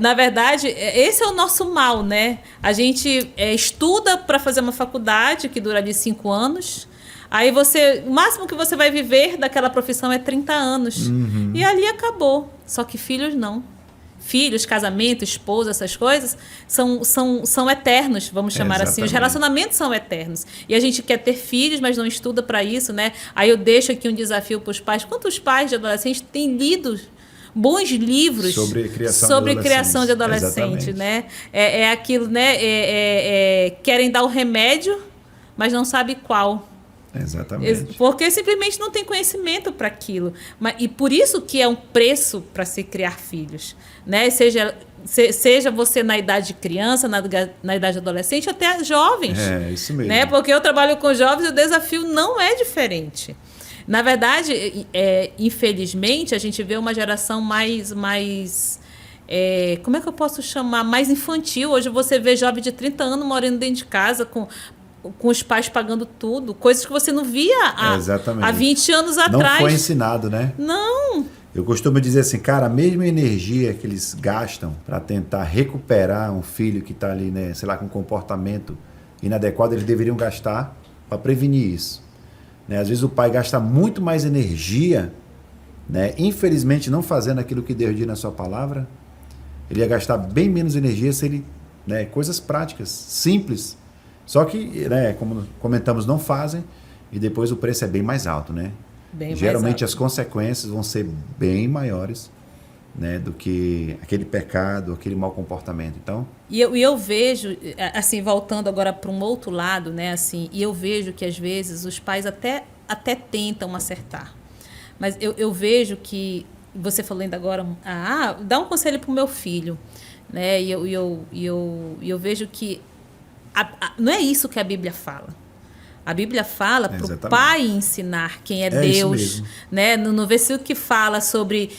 Na verdade, esse é o nosso mal, né? A gente estuda para fazer uma faculdade que dura ali 5 anos. Aí o máximo que você vai viver daquela profissão é 30 anos. E ali acabou. Só que filhos não. Filhos, casamento, esposa, essas coisas são eternos, vamos chamar assim. Os relacionamentos são eternos. E a gente quer ter filhos, mas não estuda para isso, né? Aí eu deixo aqui um desafio para os pais. Quantos pais de adolescentes têm lido bons livros sobre criação de adolescente, né? É aquilo, né? Querem dar o remédio, mas não sabe qual. Exatamente. Porque simplesmente não tem conhecimento para aquilo. E por isso que é um preço para se criar filhos. Né? Seja você na idade de criança, na idade de adolescente, até jovens. Isso mesmo. Né? Porque eu trabalho com jovens e o desafio não é diferente. Na verdade, infelizmente, a gente vê uma geração mais como é que eu posso chamar? Mais infantil. Hoje você vê jovem de 30 anos morando dentro de casa com os pais pagando tudo, coisas que você não via há 20 anos atrás. Não foi ensinado, né? Não. Eu costumo dizer assim, cara, a mesma energia que eles gastam para tentar recuperar um filho que está ali, né, sei lá, com um comportamento inadequado, eles deveriam gastar para prevenir isso. Né? Às vezes o pai gasta muito mais energia, né, infelizmente não fazendo aquilo que Deus diz na sua palavra, ele ia gastar bem menos energia se ele, né, coisas práticas, simples. Só que, né, como comentamos, não fazem e depois o preço é bem mais alto, né? Geralmente as consequências vão ser bem maiores, né, do que aquele pecado, aquele mau comportamento. Então, e eu vejo, assim, voltando agora para um outro lado, né, assim, e eu vejo que às vezes os pais até tentam acertar. Mas eu vejo que, você falou ainda agora, dá um conselho para o meu filho, né? E eu vejo que não é isso que a Bíblia fala. A Bíblia fala para o pai ensinar quem é Deus. Né? No versículo que fala sobre...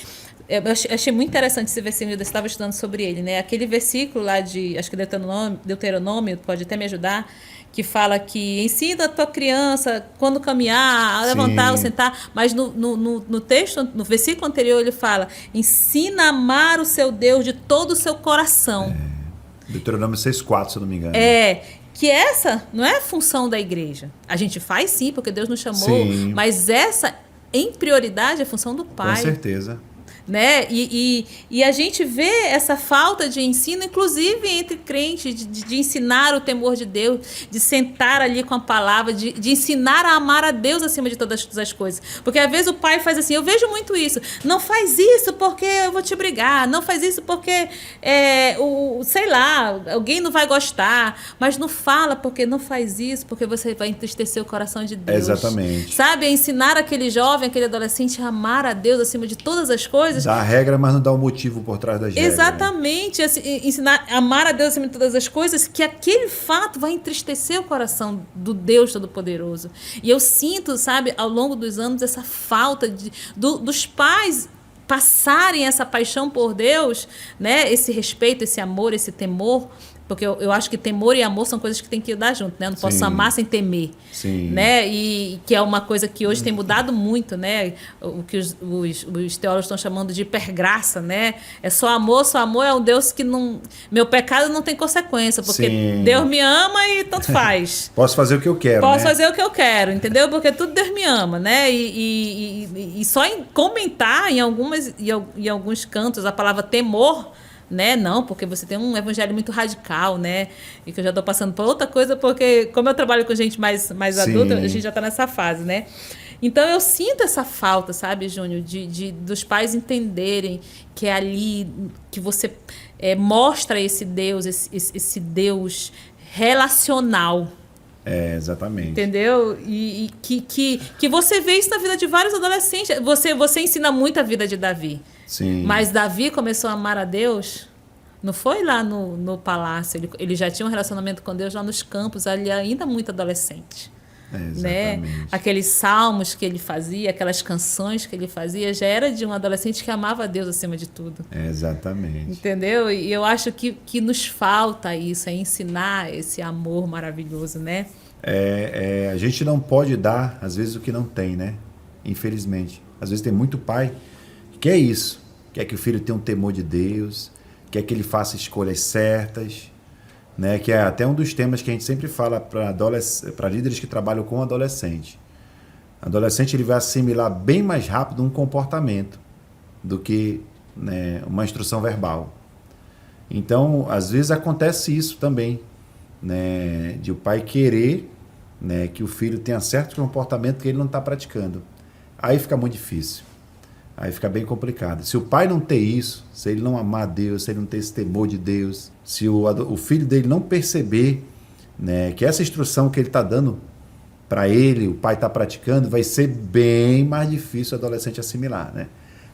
Eu achei muito interessante esse versículo, eu estava estudando sobre ele. Né? Aquele versículo lá de, acho que Deuteronômio, pode até me ajudar, que fala que ensina a tua criança quando caminhar, a levantar ou sentar. Mas no texto, no versículo anterior, ele fala: ensina a amar o seu Deus de todo o seu coração. Deuteronômio 6,4, se eu não me engano. Que essa não é a função da igreja. A gente faz sim, porque Deus nos chamou, mas essa, em prioridade, é a função do pai. Com certeza. Né? E a gente vê essa falta de ensino, inclusive entre crentes, de ensinar o temor de Deus, de sentar ali com a palavra, de ensinar a amar a Deus acima de todas as coisas. Porque às vezes o pai faz assim, eu vejo muito isso, não faz isso porque eu vou te brigar, não faz isso porque, sei lá, alguém não vai gostar, mas não fala porque não faz isso, porque você vai entristecer o coração de Deus. Exatamente. Sabe, ensinar aquele jovem, aquele adolescente a amar a Deus acima de todas as coisas. Dá a regra, mas não dá o motivo por trás das regras. Exatamente. Né? Ensinar a amar a Deus acima de todas as coisas, que aquele fato vai entristecer o coração do Deus Todo-Poderoso. E eu sinto, sabe, ao longo dos anos, essa falta dos pais passarem essa paixão por Deus, né? Esse respeito, esse amor, esse temor. Porque eu acho que temor e amor são coisas que tem que andar junto, né? Eu não posso amar sem temer. Sim. Né? E que é uma coisa que hoje tem mudado muito, né? O que os teólogos estão chamando de hipergraça, né? É só amor é um Deus que não... Meu pecado não tem consequência, porque Deus me ama e tanto faz. Posso fazer o que eu quero, Posso fazer o que eu quero, entendeu? Porque tudo Deus me ama, né? E só em comentar em alguns cantos a palavra temor, né? Não, porque você tem um evangelho muito radical, né? E que eu já estou passando por outra coisa, porque como eu trabalho com gente mais adulta, a gente já está nessa fase, né? Então eu sinto essa falta, sabe, Júnior, dos pais entenderem que é ali que você mostra esse Deus, esse Deus relacional. Exatamente. Entendeu? E que você vê isso na vida de vários adolescentes. Você ensina muito a vida de Davi. Sim. Mas Davi começou a amar a Deus, não foi lá no palácio. Ele já tinha um relacionamento com Deus lá nos campos, ali ainda muito adolescente. Exatamente. Né? Aqueles salmos que ele fazia, aquelas canções que ele fazia, já era de um adolescente que amava a Deus acima de tudo. Exatamente. Entendeu? E eu acho que nos falta isso, ensinar esse amor maravilhoso, né? A gente não pode dar, às vezes, o que não tem, né? Infelizmente. Às vezes tem muito pai que quer isso. Quer que o filho tenha um temor de Deus, quer que ele faça escolhas certas, né? Que é até um dos temas que a gente sempre fala para líderes que trabalham com adolescente. Adolescente ele vai assimilar bem mais rápido um comportamento do que, né, uma instrução verbal. Então, às vezes acontece isso também, né, de o pai querer, né, que o filho tenha certo comportamento que ele não está praticando. Aí fica muito difícil. Aí fica bem complicado. Se o pai não ter isso, se ele não amar Deus, se ele não ter esse temor de Deus, se o filho dele não perceber, né, que essa instrução que ele está dando para ele, o pai está praticando, vai ser bem mais difícil o adolescente assimilar, né?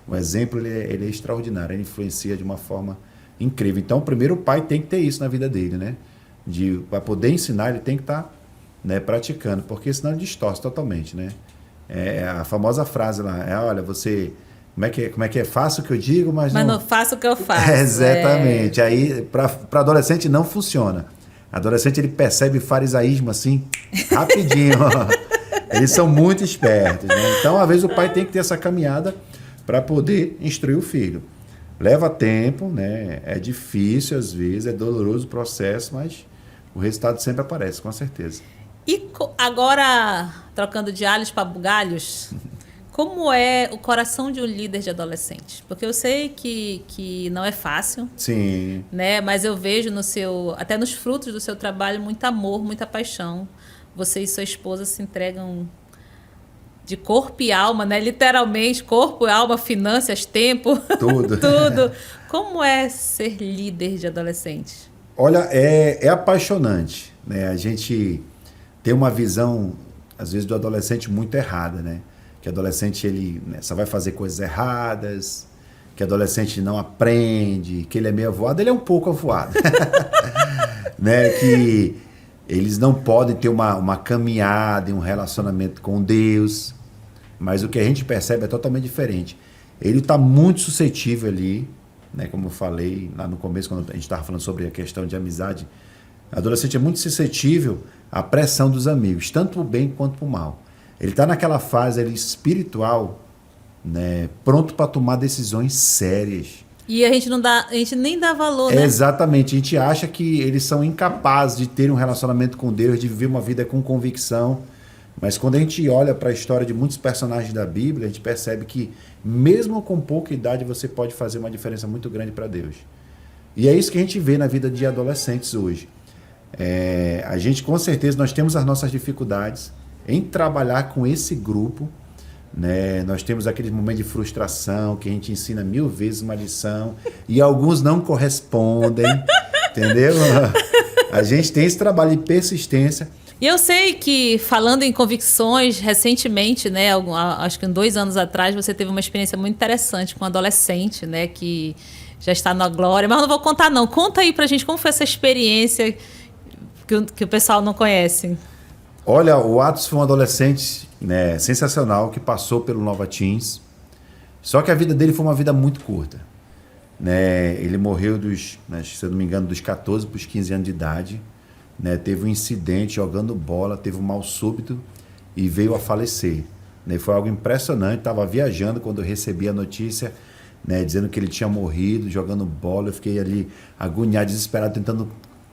O exemplo ele é extraordinário, ele influencia de uma forma incrível. Então, primeiro o pai tem que ter isso na vida dele, né? Para poder ensinar, ele tem que estar, né, praticando, porque senão ele distorce totalmente, né? A famosa frase lá, olha, você... Como é que é? Faça o que eu digo, mas não faça o que eu faço. Exatamente. Aí, para adolescente, não funciona. Adolescente, ele percebe farisaísmo assim, rapidinho. Eles são muito espertos, né? Então, às vezes, o pai tem que ter essa caminhada para poder instruir o filho. Leva tempo, né? É difícil, às vezes, é doloroso o processo, mas o resultado sempre aparece, com certeza. E agora, trocando de alhos para bugalhos... Como é o coração de um líder de adolescente? Porque eu sei que não é fácil. Sim. Né? Mas eu vejo até nos frutos do seu trabalho, muito amor, muita paixão. Você e sua esposa se entregam de corpo e alma, né? Literalmente, corpo, alma, finanças, tempo. Tudo. Tudo. Como é ser líder de adolescente? Olha, é apaixonante, né? A gente tem uma visão, às vezes, do adolescente muito errada, né? Que adolescente ele, né, só vai fazer coisas erradas, que adolescente não aprende, que ele é meio avoado. Ele é um pouco avoado. Né? Que eles não podem ter uma caminhada, um relacionamento com Deus. Mas o que a gente percebe é totalmente diferente. Ele está muito suscetível ali, né? Como eu falei lá no começo, quando a gente estava falando sobre a questão de amizade. O adolescente é muito suscetível à pressão dos amigos, tanto o bem quanto o mal. Ele está naquela fase ali, espiritual, né, pronto para tomar decisões sérias. E a gente nem dá valor, né? Exatamente. A gente acha que eles são incapazes de ter um relacionamento com Deus, de viver uma vida com convicção. Mas quando a gente olha para a história de muitos personagens da Bíblia, a gente percebe que mesmo com pouca idade você pode fazer uma diferença muito grande para Deus. E é isso que a gente vê na vida de adolescentes hoje. A gente, com certeza, nós temos as nossas dificuldades em trabalhar com esse grupo, né? Nós temos aquele momento de frustração que a gente ensina 1000 vezes uma lição e alguns não correspondem, entendeu? A gente tem esse trabalho de persistência. E eu sei que, falando em convicções, recentemente, né, acho que 2 anos atrás, você teve uma experiência muito interessante com um adolescente, né, que já está na glória, mas eu não vou contar não. Conta aí pra gente como foi essa experiência que o pessoal não conhece. Olha, o Atos foi um adolescente, né, sensacional, que passou pelo Nova Teens. Só que a vida dele foi uma vida muito curta. Né? Ele morreu se eu não me engano, dos 14 para os 15 anos de idade. Né? Teve um incidente jogando bola, teve um mal súbito e veio a falecer. Né? Foi algo impressionante. Estava viajando quando eu recebi a notícia, né, dizendo que ele tinha morrido jogando bola. Eu fiquei ali agoniado, desesperado, tentando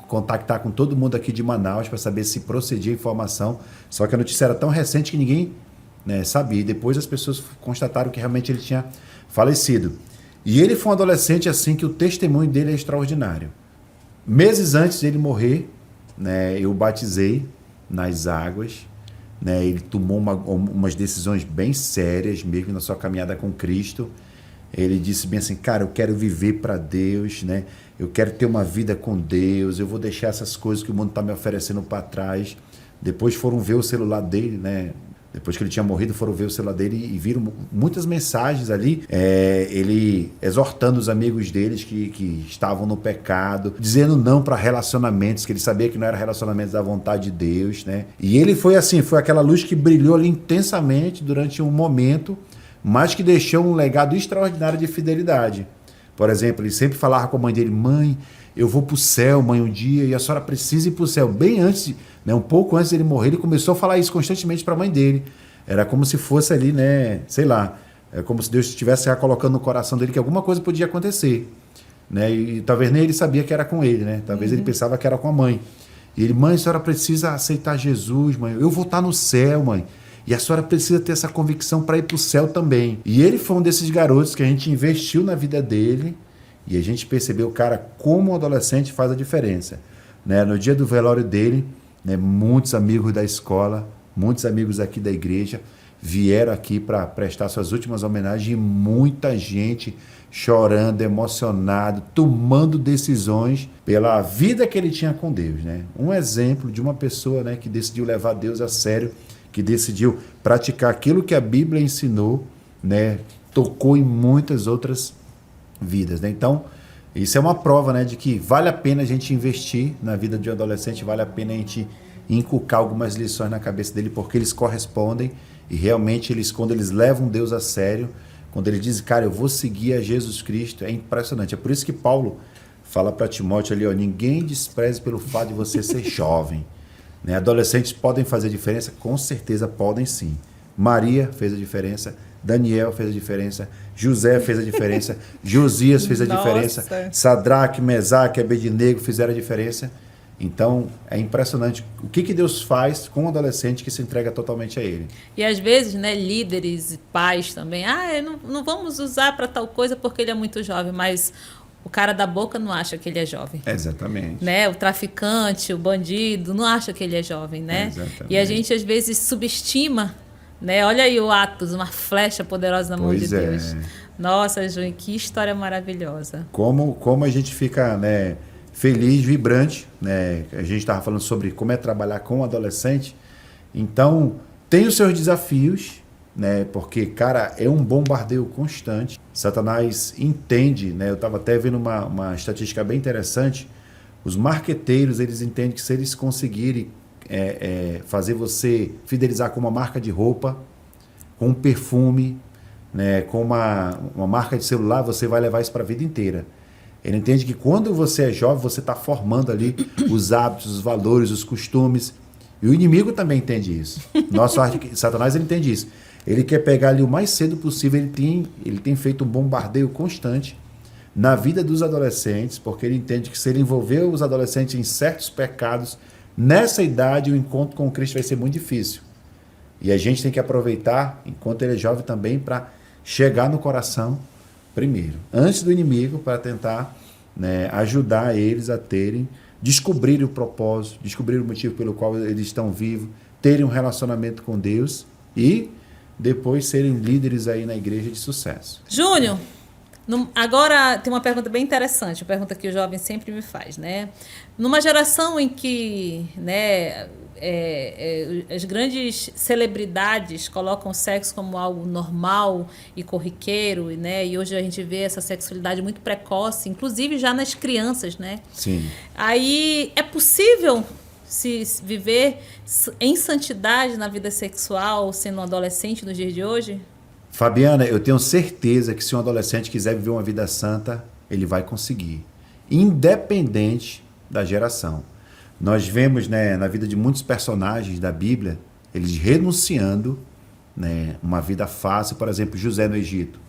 contactar com todo mundo aqui de Manaus para saber se procedia a informação. Só que a notícia era tão recente que ninguém, né, sabia. E depois as pessoas constataram que realmente ele tinha falecido. E ele foi um adolescente assim que o testemunho dele é extraordinário. Meses antes de ele morrer, né, eu o batizei nas águas, né, ele tomou umas decisões bem sérias mesmo na sua caminhada com Cristo. Ele disse bem assim, cara, eu quero viver para Deus, né? Eu quero ter uma vida com Deus, eu vou deixar essas coisas que o mundo está me oferecendo para trás. Depois foram ver o celular dele, né? Depois que ele tinha morrido, foram ver o celular dele e viram muitas mensagens ali, ele exortando os amigos deles que estavam no pecado, dizendo não para relacionamentos, que ele sabia que não era relacionamentos da vontade de Deus, né? E ele foi assim, foi aquela luz que brilhou ali intensamente durante um momento, mas que deixou um legado extraordinário de fidelidade. Por exemplo, ele sempre falava com a mãe dele, mãe, eu vou para o céu, mãe, um dia, e a senhora precisa ir para o céu. Bem antes, né, um pouco antes dele morrer, ele começou a falar isso constantemente para a mãe dele. Era como se fosse ali, né, sei lá, é como se Deus estivesse já colocando no coração dele que alguma coisa podia acontecer. Né, e talvez nem ele sabia que era com ele, né? Talvez ele pensava que era com a mãe. E ele, mãe, a senhora precisa aceitar Jesus, mãe. Eu vou estar no céu, mãe. E a senhora precisa ter essa convicção para ir para o céu também. E ele foi um desses garotos que a gente investiu na vida dele e a gente percebeu, cara, como o adolescente faz a diferença. Né? No dia do velório dele, né, muitos amigos da escola, muitos amigos aqui da igreja vieram aqui para prestar suas últimas homenagens e muita gente chorando, emocionado, tomando decisões pela vida que ele tinha com Deus. Né? Um exemplo de uma pessoa, né, que decidiu levar Deus a sério, que decidiu praticar aquilo que a Bíblia ensinou, né, tocou em muitas outras vidas. Né? Então, isso é uma prova, né, de que vale a pena a gente investir na vida de um adolescente, vale a pena a gente inculcar algumas lições na cabeça dele, porque eles correspondem e realmente quando eles levam Deus a sério, quando eles dizem, cara, eu vou seguir a Jesus Cristo, é impressionante. É por isso que Paulo fala para Timóteo ali, ó, ninguém despreze pelo fato de você ser jovem. Né? Adolescentes podem fazer diferença? Com certeza podem sim. Maria fez a diferença, Daniel fez a diferença, José fez a diferença, Josias fez a diferença, Sadraque, Mesaque, Abednego fizeram a diferença. Então, é impressionante o que Deus faz com um adolescente que se entrega totalmente a ele. E às vezes, né, líderes e pais também, não vamos usar para tal coisa porque ele é muito jovem, mas o cara da boca não acha que ele é jovem. Exatamente. Né? O traficante, o bandido, não acha que ele é jovem, né? Exatamente. E a gente, às vezes, subestima, né? Olha aí o Atos, uma flecha poderosa na mão de Deus. Nossa, Júnior, que história maravilhosa. Como a gente fica, né, feliz, vibrante, né? A gente estava falando sobre como é trabalhar com um adolescente. Então, tem os seus desafios, né? Porque, cara, é um bombardeio constante. Satanás entende, né? Eu estava até vendo uma estatística bem interessante. Os marqueteiros, eles entendem que se eles conseguirem fazer você fidelizar com uma marca de roupa, com um perfume, né? Com uma marca de celular, você vai levar isso para a vida inteira. Ele entende que quando você é jovem, você está formando ali os hábitos, os valores, os costumes. E o inimigo também entende isso. Satanás, ele entende isso. Ele quer pegar ali o mais cedo possível. Ele tem feito um bombardeio constante na vida dos adolescentes, porque ele entende que se ele envolver os adolescentes em certos pecados, nessa idade o encontro com Cristo vai ser muito difícil. E a gente tem que aproveitar, enquanto ele é jovem também, para chegar no coração primeiro, antes do inimigo, para tentar, né, ajudar eles a descobrir o propósito, descobrir o motivo pelo qual eles estão vivos, terem um relacionamento com Deus e depois serem líderes aí na igreja de sucesso. Júnior, agora tem uma pergunta bem interessante, uma pergunta que o jovem sempre me faz, né? Numa geração em que, né, as grandes celebridades colocam o sexo como algo normal e corriqueiro, né? E hoje a gente vê essa sexualidade muito precoce, inclusive já nas crianças, né? Sim. Aí é possível se viver em santidade na vida sexual sendo um adolescente nos dias de hoje? Fabiana, eu tenho certeza que se um adolescente quiser viver uma vida santa, ele vai conseguir, independente da geração. Nós vemos, né, na vida de muitos personagens da Bíblia, eles renunciando, né, uma vida fácil. Por exemplo, José no Egito,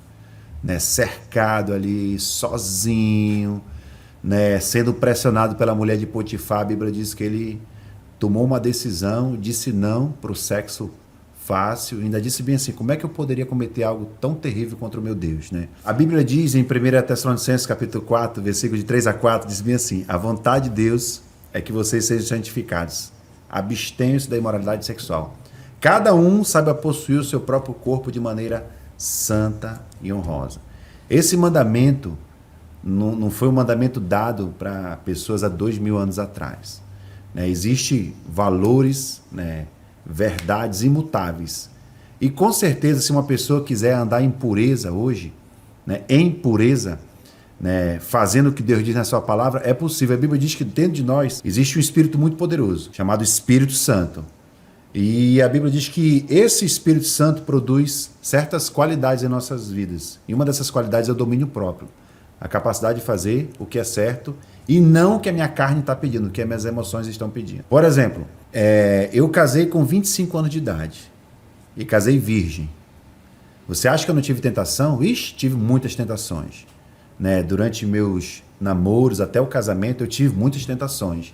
né, cercado ali, sozinho, né, sendo pressionado pela mulher de Potifar. A Bíblia diz que ele tomou uma decisão, disse não para o sexo fácil, ainda disse bem assim, como é que eu poderia cometer algo tão terrível contra o meu Deus, né? A Bíblia diz em 1 Tessalonicenses capítulo 4, versículo de 3 a 4, diz bem assim, a vontade de Deus é que vocês sejam santificados, abstenham-se da imoralidade sexual. Cada um saiba possuir o seu próprio corpo de maneira santa e honrosa. Esse mandamento não foi um mandamento dado para pessoas há 2000 anos atrás. Né? Existem valores, né, verdades imutáveis. E com certeza, se uma pessoa quiser andar em pureza hoje, né, em pureza, né, fazendo o que Deus diz na sua palavra, é possível. A Bíblia diz que dentro de nós existe um Espírito muito poderoso, chamado Espírito Santo. E a Bíblia diz que esse Espírito Santo produz certas qualidades em nossas vidas. E uma dessas qualidades é o domínio próprio. A capacidade de fazer o que é certo e não o que a minha carne está pedindo, o que as minhas emoções estão pedindo. Por exemplo, eu casei com 25 anos de idade e casei virgem. Você acha que eu não tive tentação? Ixi, tive muitas tentações. Né? Durante meus namoros, até o casamento, eu tive muitas tentações.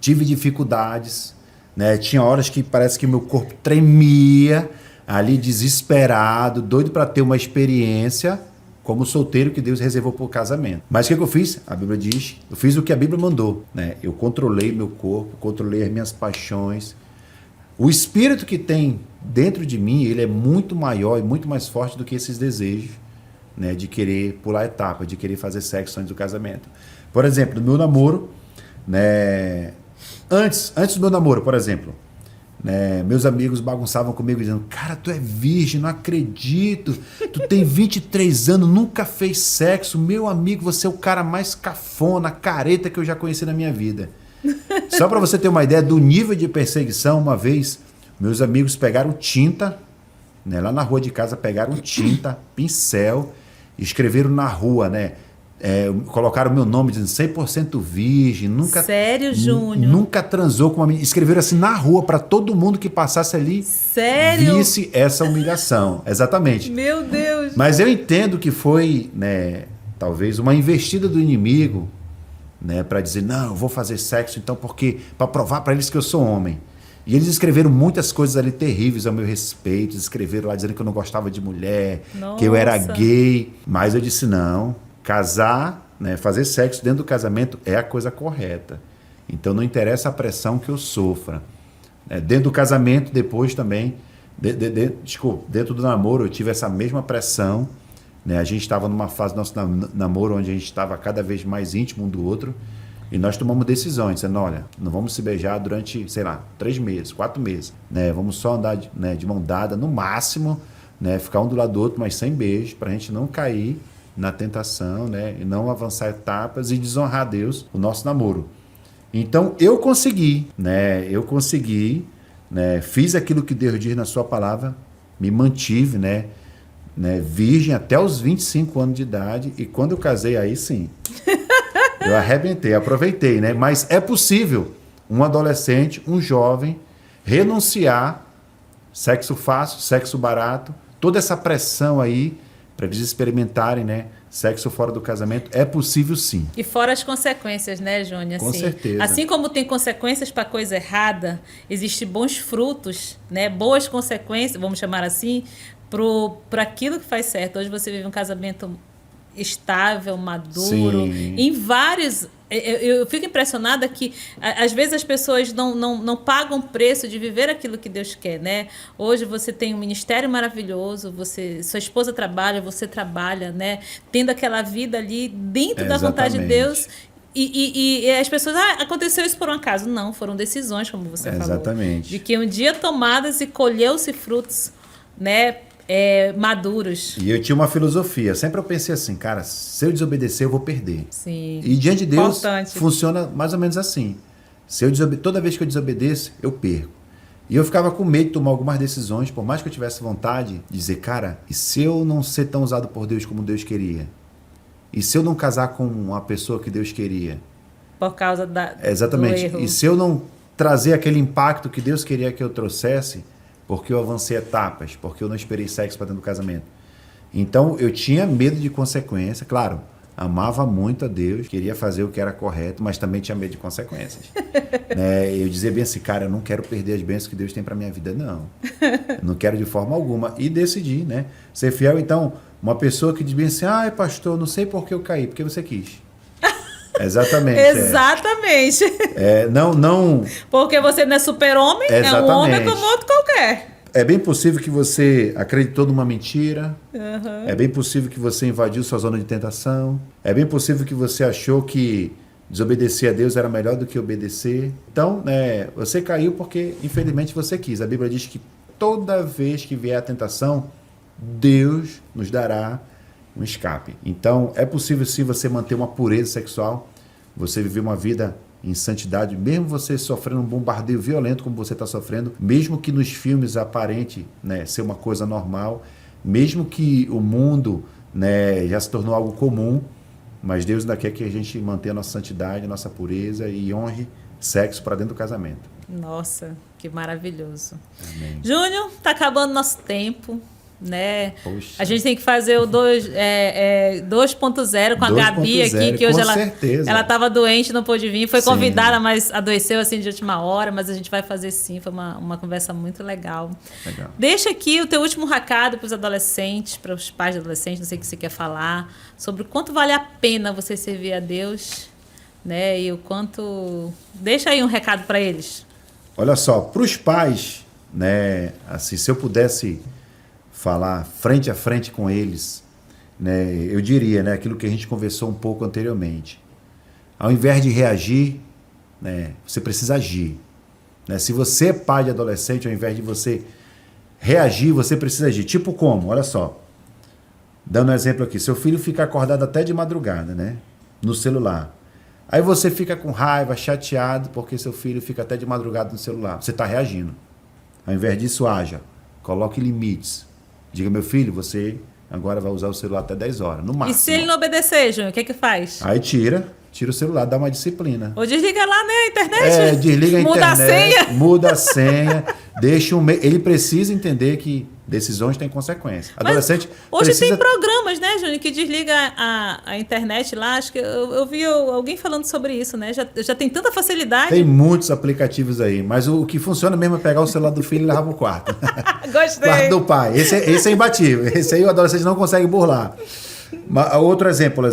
Tive dificuldades, né? Tinha horas que parece que meu corpo tremia, ali desesperado, doido para ter uma experiência como solteiro que Deus reservou para o casamento. Mas o que eu fiz? A Bíblia diz, eu fiz o que a Bíblia mandou. Né? Eu controlei meu corpo, controlei as minhas paixões. O espírito que tem dentro de mim, ele é muito maior e muito mais forte do que esses desejos, né, de querer pular etapa, de querer fazer sexo antes do casamento. Por exemplo, no meu namoro, né, antes do meu namoro, por exemplo, né, meus amigos bagunçavam comigo dizendo, cara, tu é virgem, não acredito, tu tem 23 anos, nunca fez sexo, meu amigo, você é o cara mais cafona, careta que eu já conheci na minha vida. Só para você ter uma ideia do nível de perseguição, uma vez, meus amigos pegaram tinta, né, lá na rua de casa, pegaram tinta, pincel, escreveram na rua, né? Colocaram o meu nome dizendo 100% virgem, nunca. Sério, Júnior? Nunca transou com uma menina. Escreveram assim na rua para todo mundo que passasse ali. Sério? Visse essa humilhação. Exatamente. Meu Deus! Mas eu entendo que foi, né, talvez uma investida do inimigo, né, para dizer, não, eu vou fazer sexo então porque para provar para eles que eu sou homem. E eles escreveram muitas coisas ali terríveis ao meu respeito, escreveram lá dizendo que eu não gostava de mulher, Nossa, que eu era gay, mas eu disse não, casar, né, fazer sexo dentro do casamento é a coisa correta. Então não interessa a pressão que eu sofra. Dentro do casamento, depois também, dentro do namoro, eu tive essa mesma pressão, né? A gente estava numa fase do nosso namoro onde a gente estava cada vez mais íntimo um do outro, e nós tomamos decisões, dizendo, olha, não vamos se beijar durante, sei lá, 3 meses, 4 meses. Né? Vamos só andar de mão dada, no máximo, né? Ficar um do lado do outro, mas sem beijo, para a gente não cair na tentação, né? E não avançar etapas e desonrar a Deus o nosso namoro. Então, eu consegui, né? Fiz aquilo que Deus diz na sua palavra, me mantive, né? Virgem até os 25 anos de idade, e quando eu casei, aí sim... Eu arrebentei, aproveitei, né? Mas é possível um adolescente, um jovem, renunciar sexo fácil, sexo barato, toda essa pressão aí para eles experimentarem, né? Sexo fora do casamento, é possível sim. E fora as consequências, né, Júnior? Com certeza. Assim como tem consequências para coisa errada, existem bons frutos, né? Boas consequências, vamos chamar assim, para aquilo que faz certo. Hoje você vive um casamento estável, maduro, sim, em vários... Eu fico impressionada que, às vezes, as pessoas não pagam preço de viver aquilo que Deus quer, né? Hoje você tem um ministério maravilhoso, sua esposa trabalha, você trabalha, né? Tendo aquela vida ali dentro da vontade de Deus. E as pessoas, aconteceu isso por um acaso. Não, foram decisões, como você falou. Exatamente. De que um dia tomadas e colheu-se frutos, né? Maduros. E eu tinha uma filosofia, sempre eu pensei assim, cara, se eu desobedecer eu vou perder. Sim. E diante de Deus Importante. funciona mais ou menos assim. Toda vez que eu desobedeço, eu perco. E eu ficava com medo de tomar algumas decisões, por mais que eu tivesse vontade de dizer, cara, e se eu não ser tão usado por Deus como Deus queria? E se eu não casar com uma pessoa que Deus queria? Por causa Exatamente. do erro. E se eu não trazer aquele impacto que Deus queria que eu trouxesse, porque eu avancei etapas, porque eu não esperei sexo para dentro do casamento. Então, eu tinha medo de consequência, claro, amava muito a Deus, queria fazer o que era correto, mas também tinha medo de consequências. Né? Eu dizia bem assim, cara, eu não quero perder as bênçãos que Deus tem para minha vida, não. Eu não quero de forma alguma. E decidi, né? Ser fiel. Então, uma pessoa que diz bem assim, ai, pastor, não sei por que eu caí, porque você quis. Exatamente. Exatamente. Não. Porque você não é super-homem, é um homem como outro qualquer. É bem possível que você acreditou numa mentira. É bem possível que você invadiu sua zona de tentação. É bem possível que você achou que desobedecer a Deus era melhor do que obedecer. Então, você caiu porque, infelizmente, você quis. A Bíblia diz que toda vez que vier a tentação, Deus nos dará um escape. Então, é possível sim você manter uma pureza sexual, você viver uma vida em santidade, mesmo você sofrendo um bombardeio violento como você está sofrendo, mesmo que nos filmes aparente, né, ser uma coisa normal, mesmo que o mundo, né, já se tornou algo comum, mas Deus ainda quer que a gente mantenha a nossa santidade, a nossa pureza e honre sexo para dentro do casamento. Nossa, que maravilhoso. Amém. Júnior, tá acabando nosso tempo, né? Poxa. A gente tem que fazer o 2.0 com a Gabi aqui, que hoje ela estava doente, não pôde vir, foi convidada, mas adoeceu assim de última hora, mas a gente vai fazer sim, foi uma conversa muito legal. Deixa aqui o teu último recado para os adolescentes, para os pais de adolescentes, não sei o que você quer falar, sobre o quanto vale a pena você servir a Deus, né? E o quanto... Deixa aí um recado para eles. Olha só, para os pais, né, assim, se eu pudesse falar frente a frente com eles, né, eu diria, né, aquilo que a gente conversou um pouco anteriormente. Ao invés de reagir, né, você precisa agir. Né? Se você é pai de adolescente, ao invés de você reagir, você precisa agir. Tipo como? Olha só. Dando um exemplo aqui. Seu filho fica acordado até de madrugada, né, no celular. Aí você fica com raiva, chateado, porque seu filho fica até de madrugada no celular. Você está reagindo. Ao invés disso, haja. Coloque limites. Diga, meu filho, você agora vai usar o celular até 10 horas, no máximo. E se ele não obedecer, Júnior, o que faz? Aí tira o celular, dá uma disciplina. Ou desliga lá, né, a internet. Desliga a internet. Muda a senha. Muda a senha. Ele precisa entender que decisões têm consequências. Adolescente hoje precisa... tem programas, né, Júnior, que desliga a internet lá. Acho que eu vi alguém falando sobre isso, né? Já tem tanta facilidade. Tem muitos aplicativos aí, mas o que funciona mesmo é pegar o celular do filho e levar pro quarto. Gostei. Quarto do pai. Esse é imbatível. Esse aí o adolescente não consegue burlar. Outro exemplo,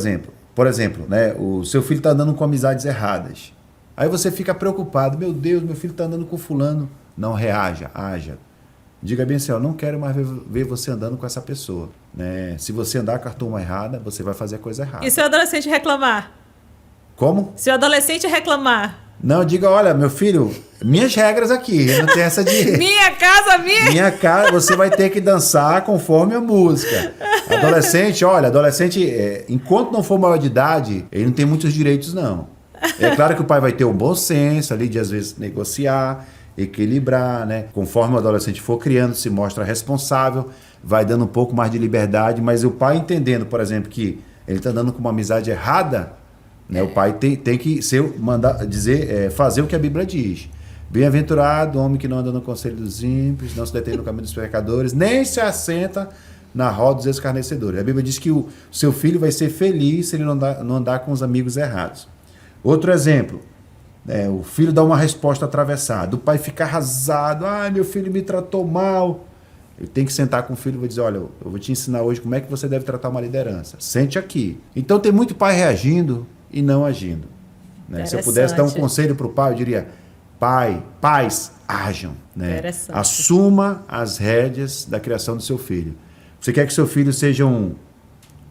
por exemplo, né, o seu filho está andando com amizades erradas. Aí você fica preocupado. Meu Deus, meu filho está andando com fulano. Não reaja, haja. Diga bem assim, eu não quero mais ver você andando com essa pessoa. Né? Se você andar com a turma errada, você vai fazer a coisa errada. E se o adolescente reclamar? Como? Se o adolescente reclamar? Não, diga, olha, meu filho, minhas regras aqui, não tem essa de... Minha casa, minha casa, você vai ter que dançar conforme a música. Adolescente, enquanto não for maior de idade, ele não tem muitos direitos, não. É claro que o pai vai ter um bom senso ali de, às vezes, negociar, equilibrar, né? Conforme o adolescente for criando, se mostra responsável, vai dando um pouco mais de liberdade, mas o pai entendendo, por exemplo, que ele está andando com uma amizade errada, né? O pai tem que fazer o que a Bíblia diz. Bem-aventurado o homem que não anda no conselho dos ímpios, não se detém no caminho dos pecadores, nem se assenta na roda dos escarnecedores. A Bíblia diz que o seu filho vai ser feliz se ele não andar com os amigos errados. Outro exemplo, o filho dá uma resposta atravessada, o pai fica arrasado, meu filho me tratou mal. Ele tem que sentar com o filho e vai dizer, olha, eu vou te ensinar hoje como é que você deve tratar uma liderança. Sente aqui. Então tem muito pai reagindo e não agindo. Né? Se eu pudesse dar um conselho para o pai, eu diria, pais, ajam. Né? Assuma as rédeas da criação do seu filho. Você quer que seu filho seja um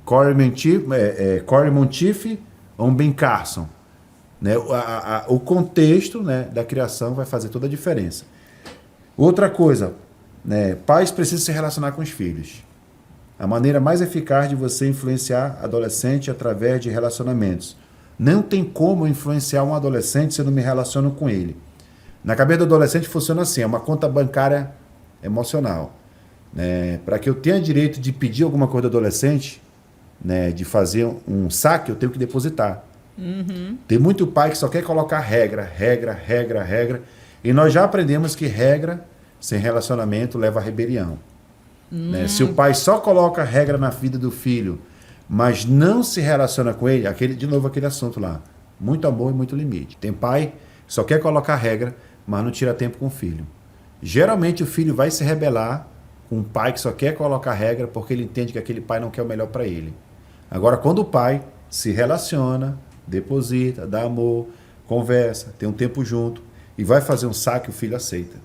Corey Monteith ou um Ben Carson? Né? O contexto, né, da criação vai fazer toda a diferença. Outra coisa, né, pais precisam se relacionar com os filhos. A maneira mais eficaz de você influenciar adolescente é através de relacionamentos. Não tem como influenciar um adolescente se eu não me relaciono com ele. Na cabeça do adolescente funciona assim, é uma conta bancária emocional. Né? Para que eu tenha direito de pedir alguma coisa do adolescente, né, de fazer um saque, eu tenho que depositar. Uhum. Tem muito pai que só quer colocar regra. E nós já aprendemos que regra sem relacionamento leva à rebelião. Né? Se o pai só coloca regra na vida do filho mas não se relaciona com ele, de novo aquele assunto lá, muito amor e muito limite. Tem pai que só quer colocar regra, mas não tira tempo com o filho. Geralmente o filho vai se rebelar com um pai que só quer colocar regra porque ele entende que aquele pai não quer o melhor para ele. Agora, quando o pai se relaciona, deposita, dá amor, conversa, tem um tempo junto e vai fazer um saque, o filho aceita.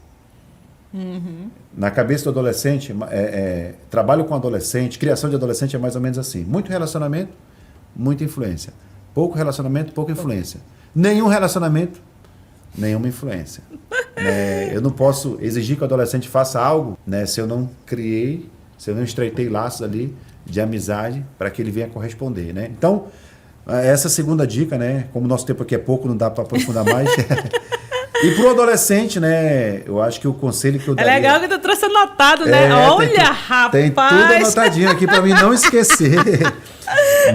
Uhum. Na cabeça do adolescente, trabalho com adolescente, criação de adolescente é mais ou menos assim. Muito relacionamento, muita influência. Pouco relacionamento, pouca influência. Nenhum relacionamento, nenhuma influência. Eu não posso exigir que o adolescente faça algo, né, se eu não criei, se eu não estreitei laços ali de amizade para que ele venha corresponder, né? Então, essa segunda dica, né, como o nosso tempo aqui é pouco, não dá para aprofundar mais. E pro adolescente, né, eu acho que o conselho que eu daria... É legal que tu trouxe anotado, né? Olha, rapaz! Tem tudo anotadinho aqui para mim não esquecer.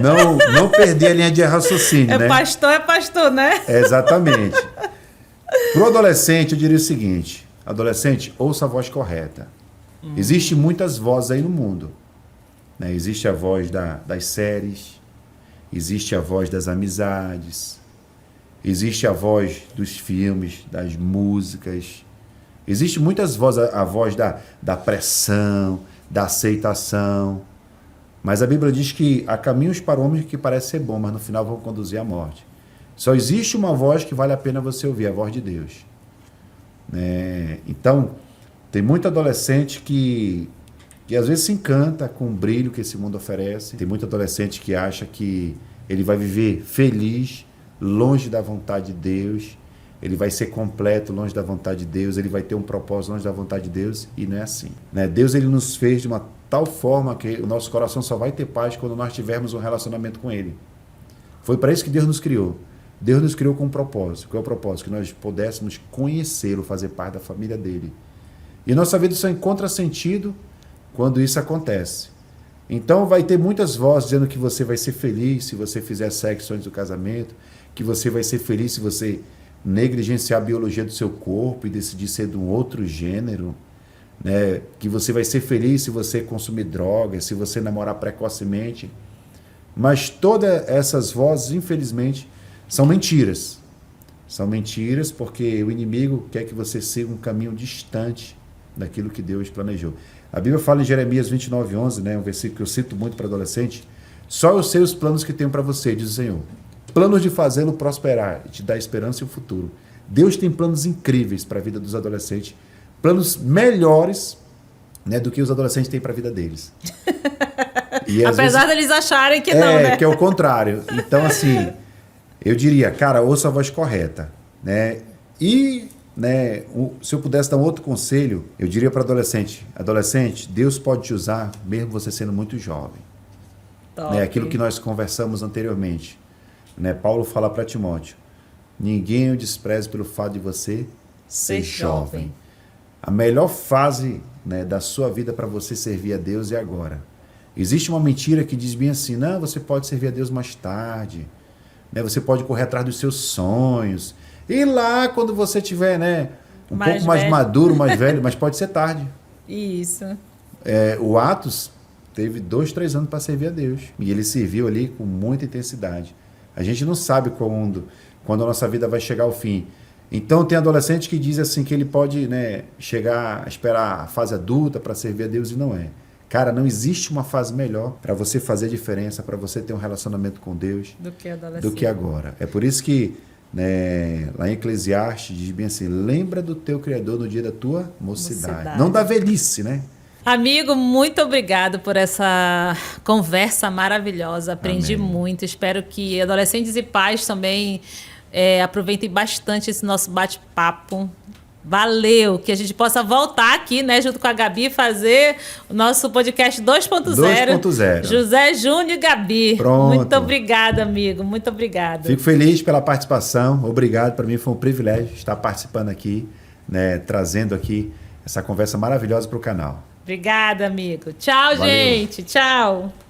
Não perder a linha de raciocínio, né? É pastor, né? Exatamente. Pro adolescente, eu diria o seguinte. Adolescente, ouça a voz correta. Existem muitas vozes aí no mundo. Né? Existe a voz das séries, existe a voz das amizades, existe a voz dos filmes, das músicas. Existe muitas vozes, a voz da pressão, da aceitação. Mas a Bíblia diz que há caminhos para o homem que parece ser bom, mas no final vão conduzir à morte. Só existe uma voz que vale a pena você ouvir, a voz de Deus. Então, tem muito adolescente que às vezes se encanta com o brilho que esse mundo oferece. Tem muito adolescente que acha que ele vai viver feliz, longe da vontade de Deus. Ele vai ser completo longe da vontade de Deus. Ele vai ter um propósito longe da vontade de Deus. E não é assim. Né? Deus ele nos fez de uma tal forma que o nosso coração só vai ter paz quando nós tivermos um relacionamento com Ele. Foi para isso que Deus nos criou. Deus nos criou com um propósito. Qual é o propósito? Que nós pudéssemos conhecê-lo, fazer parte da família dele. E nossa vida só encontra sentido quando isso acontece. Então vai ter muitas vozes dizendo que você vai ser feliz se você fizer sexo antes do casamento, que você vai ser feliz se você negligenciar a biologia do seu corpo e decidir ser de um outro gênero, né? Que você vai ser feliz se você consumir drogas, se você namorar precocemente. Mas todas essas vozes, infelizmente, são mentiras. São mentiras porque o inimigo quer que você siga um caminho distante daquilo que Deus planejou. A Bíblia fala em Jeremias 29:11, né, um versículo que eu cito muito para adolescente. Só eu sei os planos que tenho para você, diz o Senhor. Planos de fazê-lo prosperar e te dar esperança e o futuro. Deus tem planos incríveis para a vida dos adolescentes. Planos melhores, né, do que os adolescentes têm para a vida deles. E, apesar deles acharem que não, né? Que é o contrário. Então, assim, eu diria, cara, ouça a voz correta, né? E, né, se eu pudesse dar um outro conselho, eu diria para adolescente, Deus pode te usar mesmo você sendo muito jovem. Né? Aquilo que nós conversamos anteriormente. Né? Paulo fala para Timóteo, ninguém o despreze pelo fato de você ser jovem. A melhor fase, né, da sua vida para você servir a Deus é agora. Existe uma mentira que diz bem assim, não, você pode servir a Deus mais tarde, né, você pode correr atrás dos seus sonhos, e lá quando você tiver, né, pouco mais maduro, mais velho, mas pode ser tarde. Isso. O Atos teve 2-3 anos para servir a Deus, e ele serviu ali com muita intensidade. A gente não sabe quando a nossa vida vai chegar ao fim. Então tem adolescente que diz assim que ele pode, né, chegar a esperar a fase adulta para servir a Deus e não é. Cara, não existe uma fase melhor para você fazer diferença, para você ter um relacionamento com Deus do que agora. É por isso que, né, lá em Eclesiastes diz bem assim, lembra do teu Criador no dia da tua mocidade. Não da velhice, né? Amigo, muito obrigado por essa conversa maravilhosa. Aprendi muito. Espero que adolescentes e pais também aproveitem bastante esse nosso bate-papo. Valeu, que a gente possa voltar aqui, né, junto com a Gabi, fazer o nosso podcast 2.0. José Júnior e Gabi. Pronto. Muito obrigada, amigo. Muito obrigado. Fico feliz pela participação. Obrigado. Para mim foi um privilégio estar participando aqui, né, trazendo aqui essa conversa maravilhosa para o canal. Obrigada, amigo. Tchau, valeu. Gente. Tchau.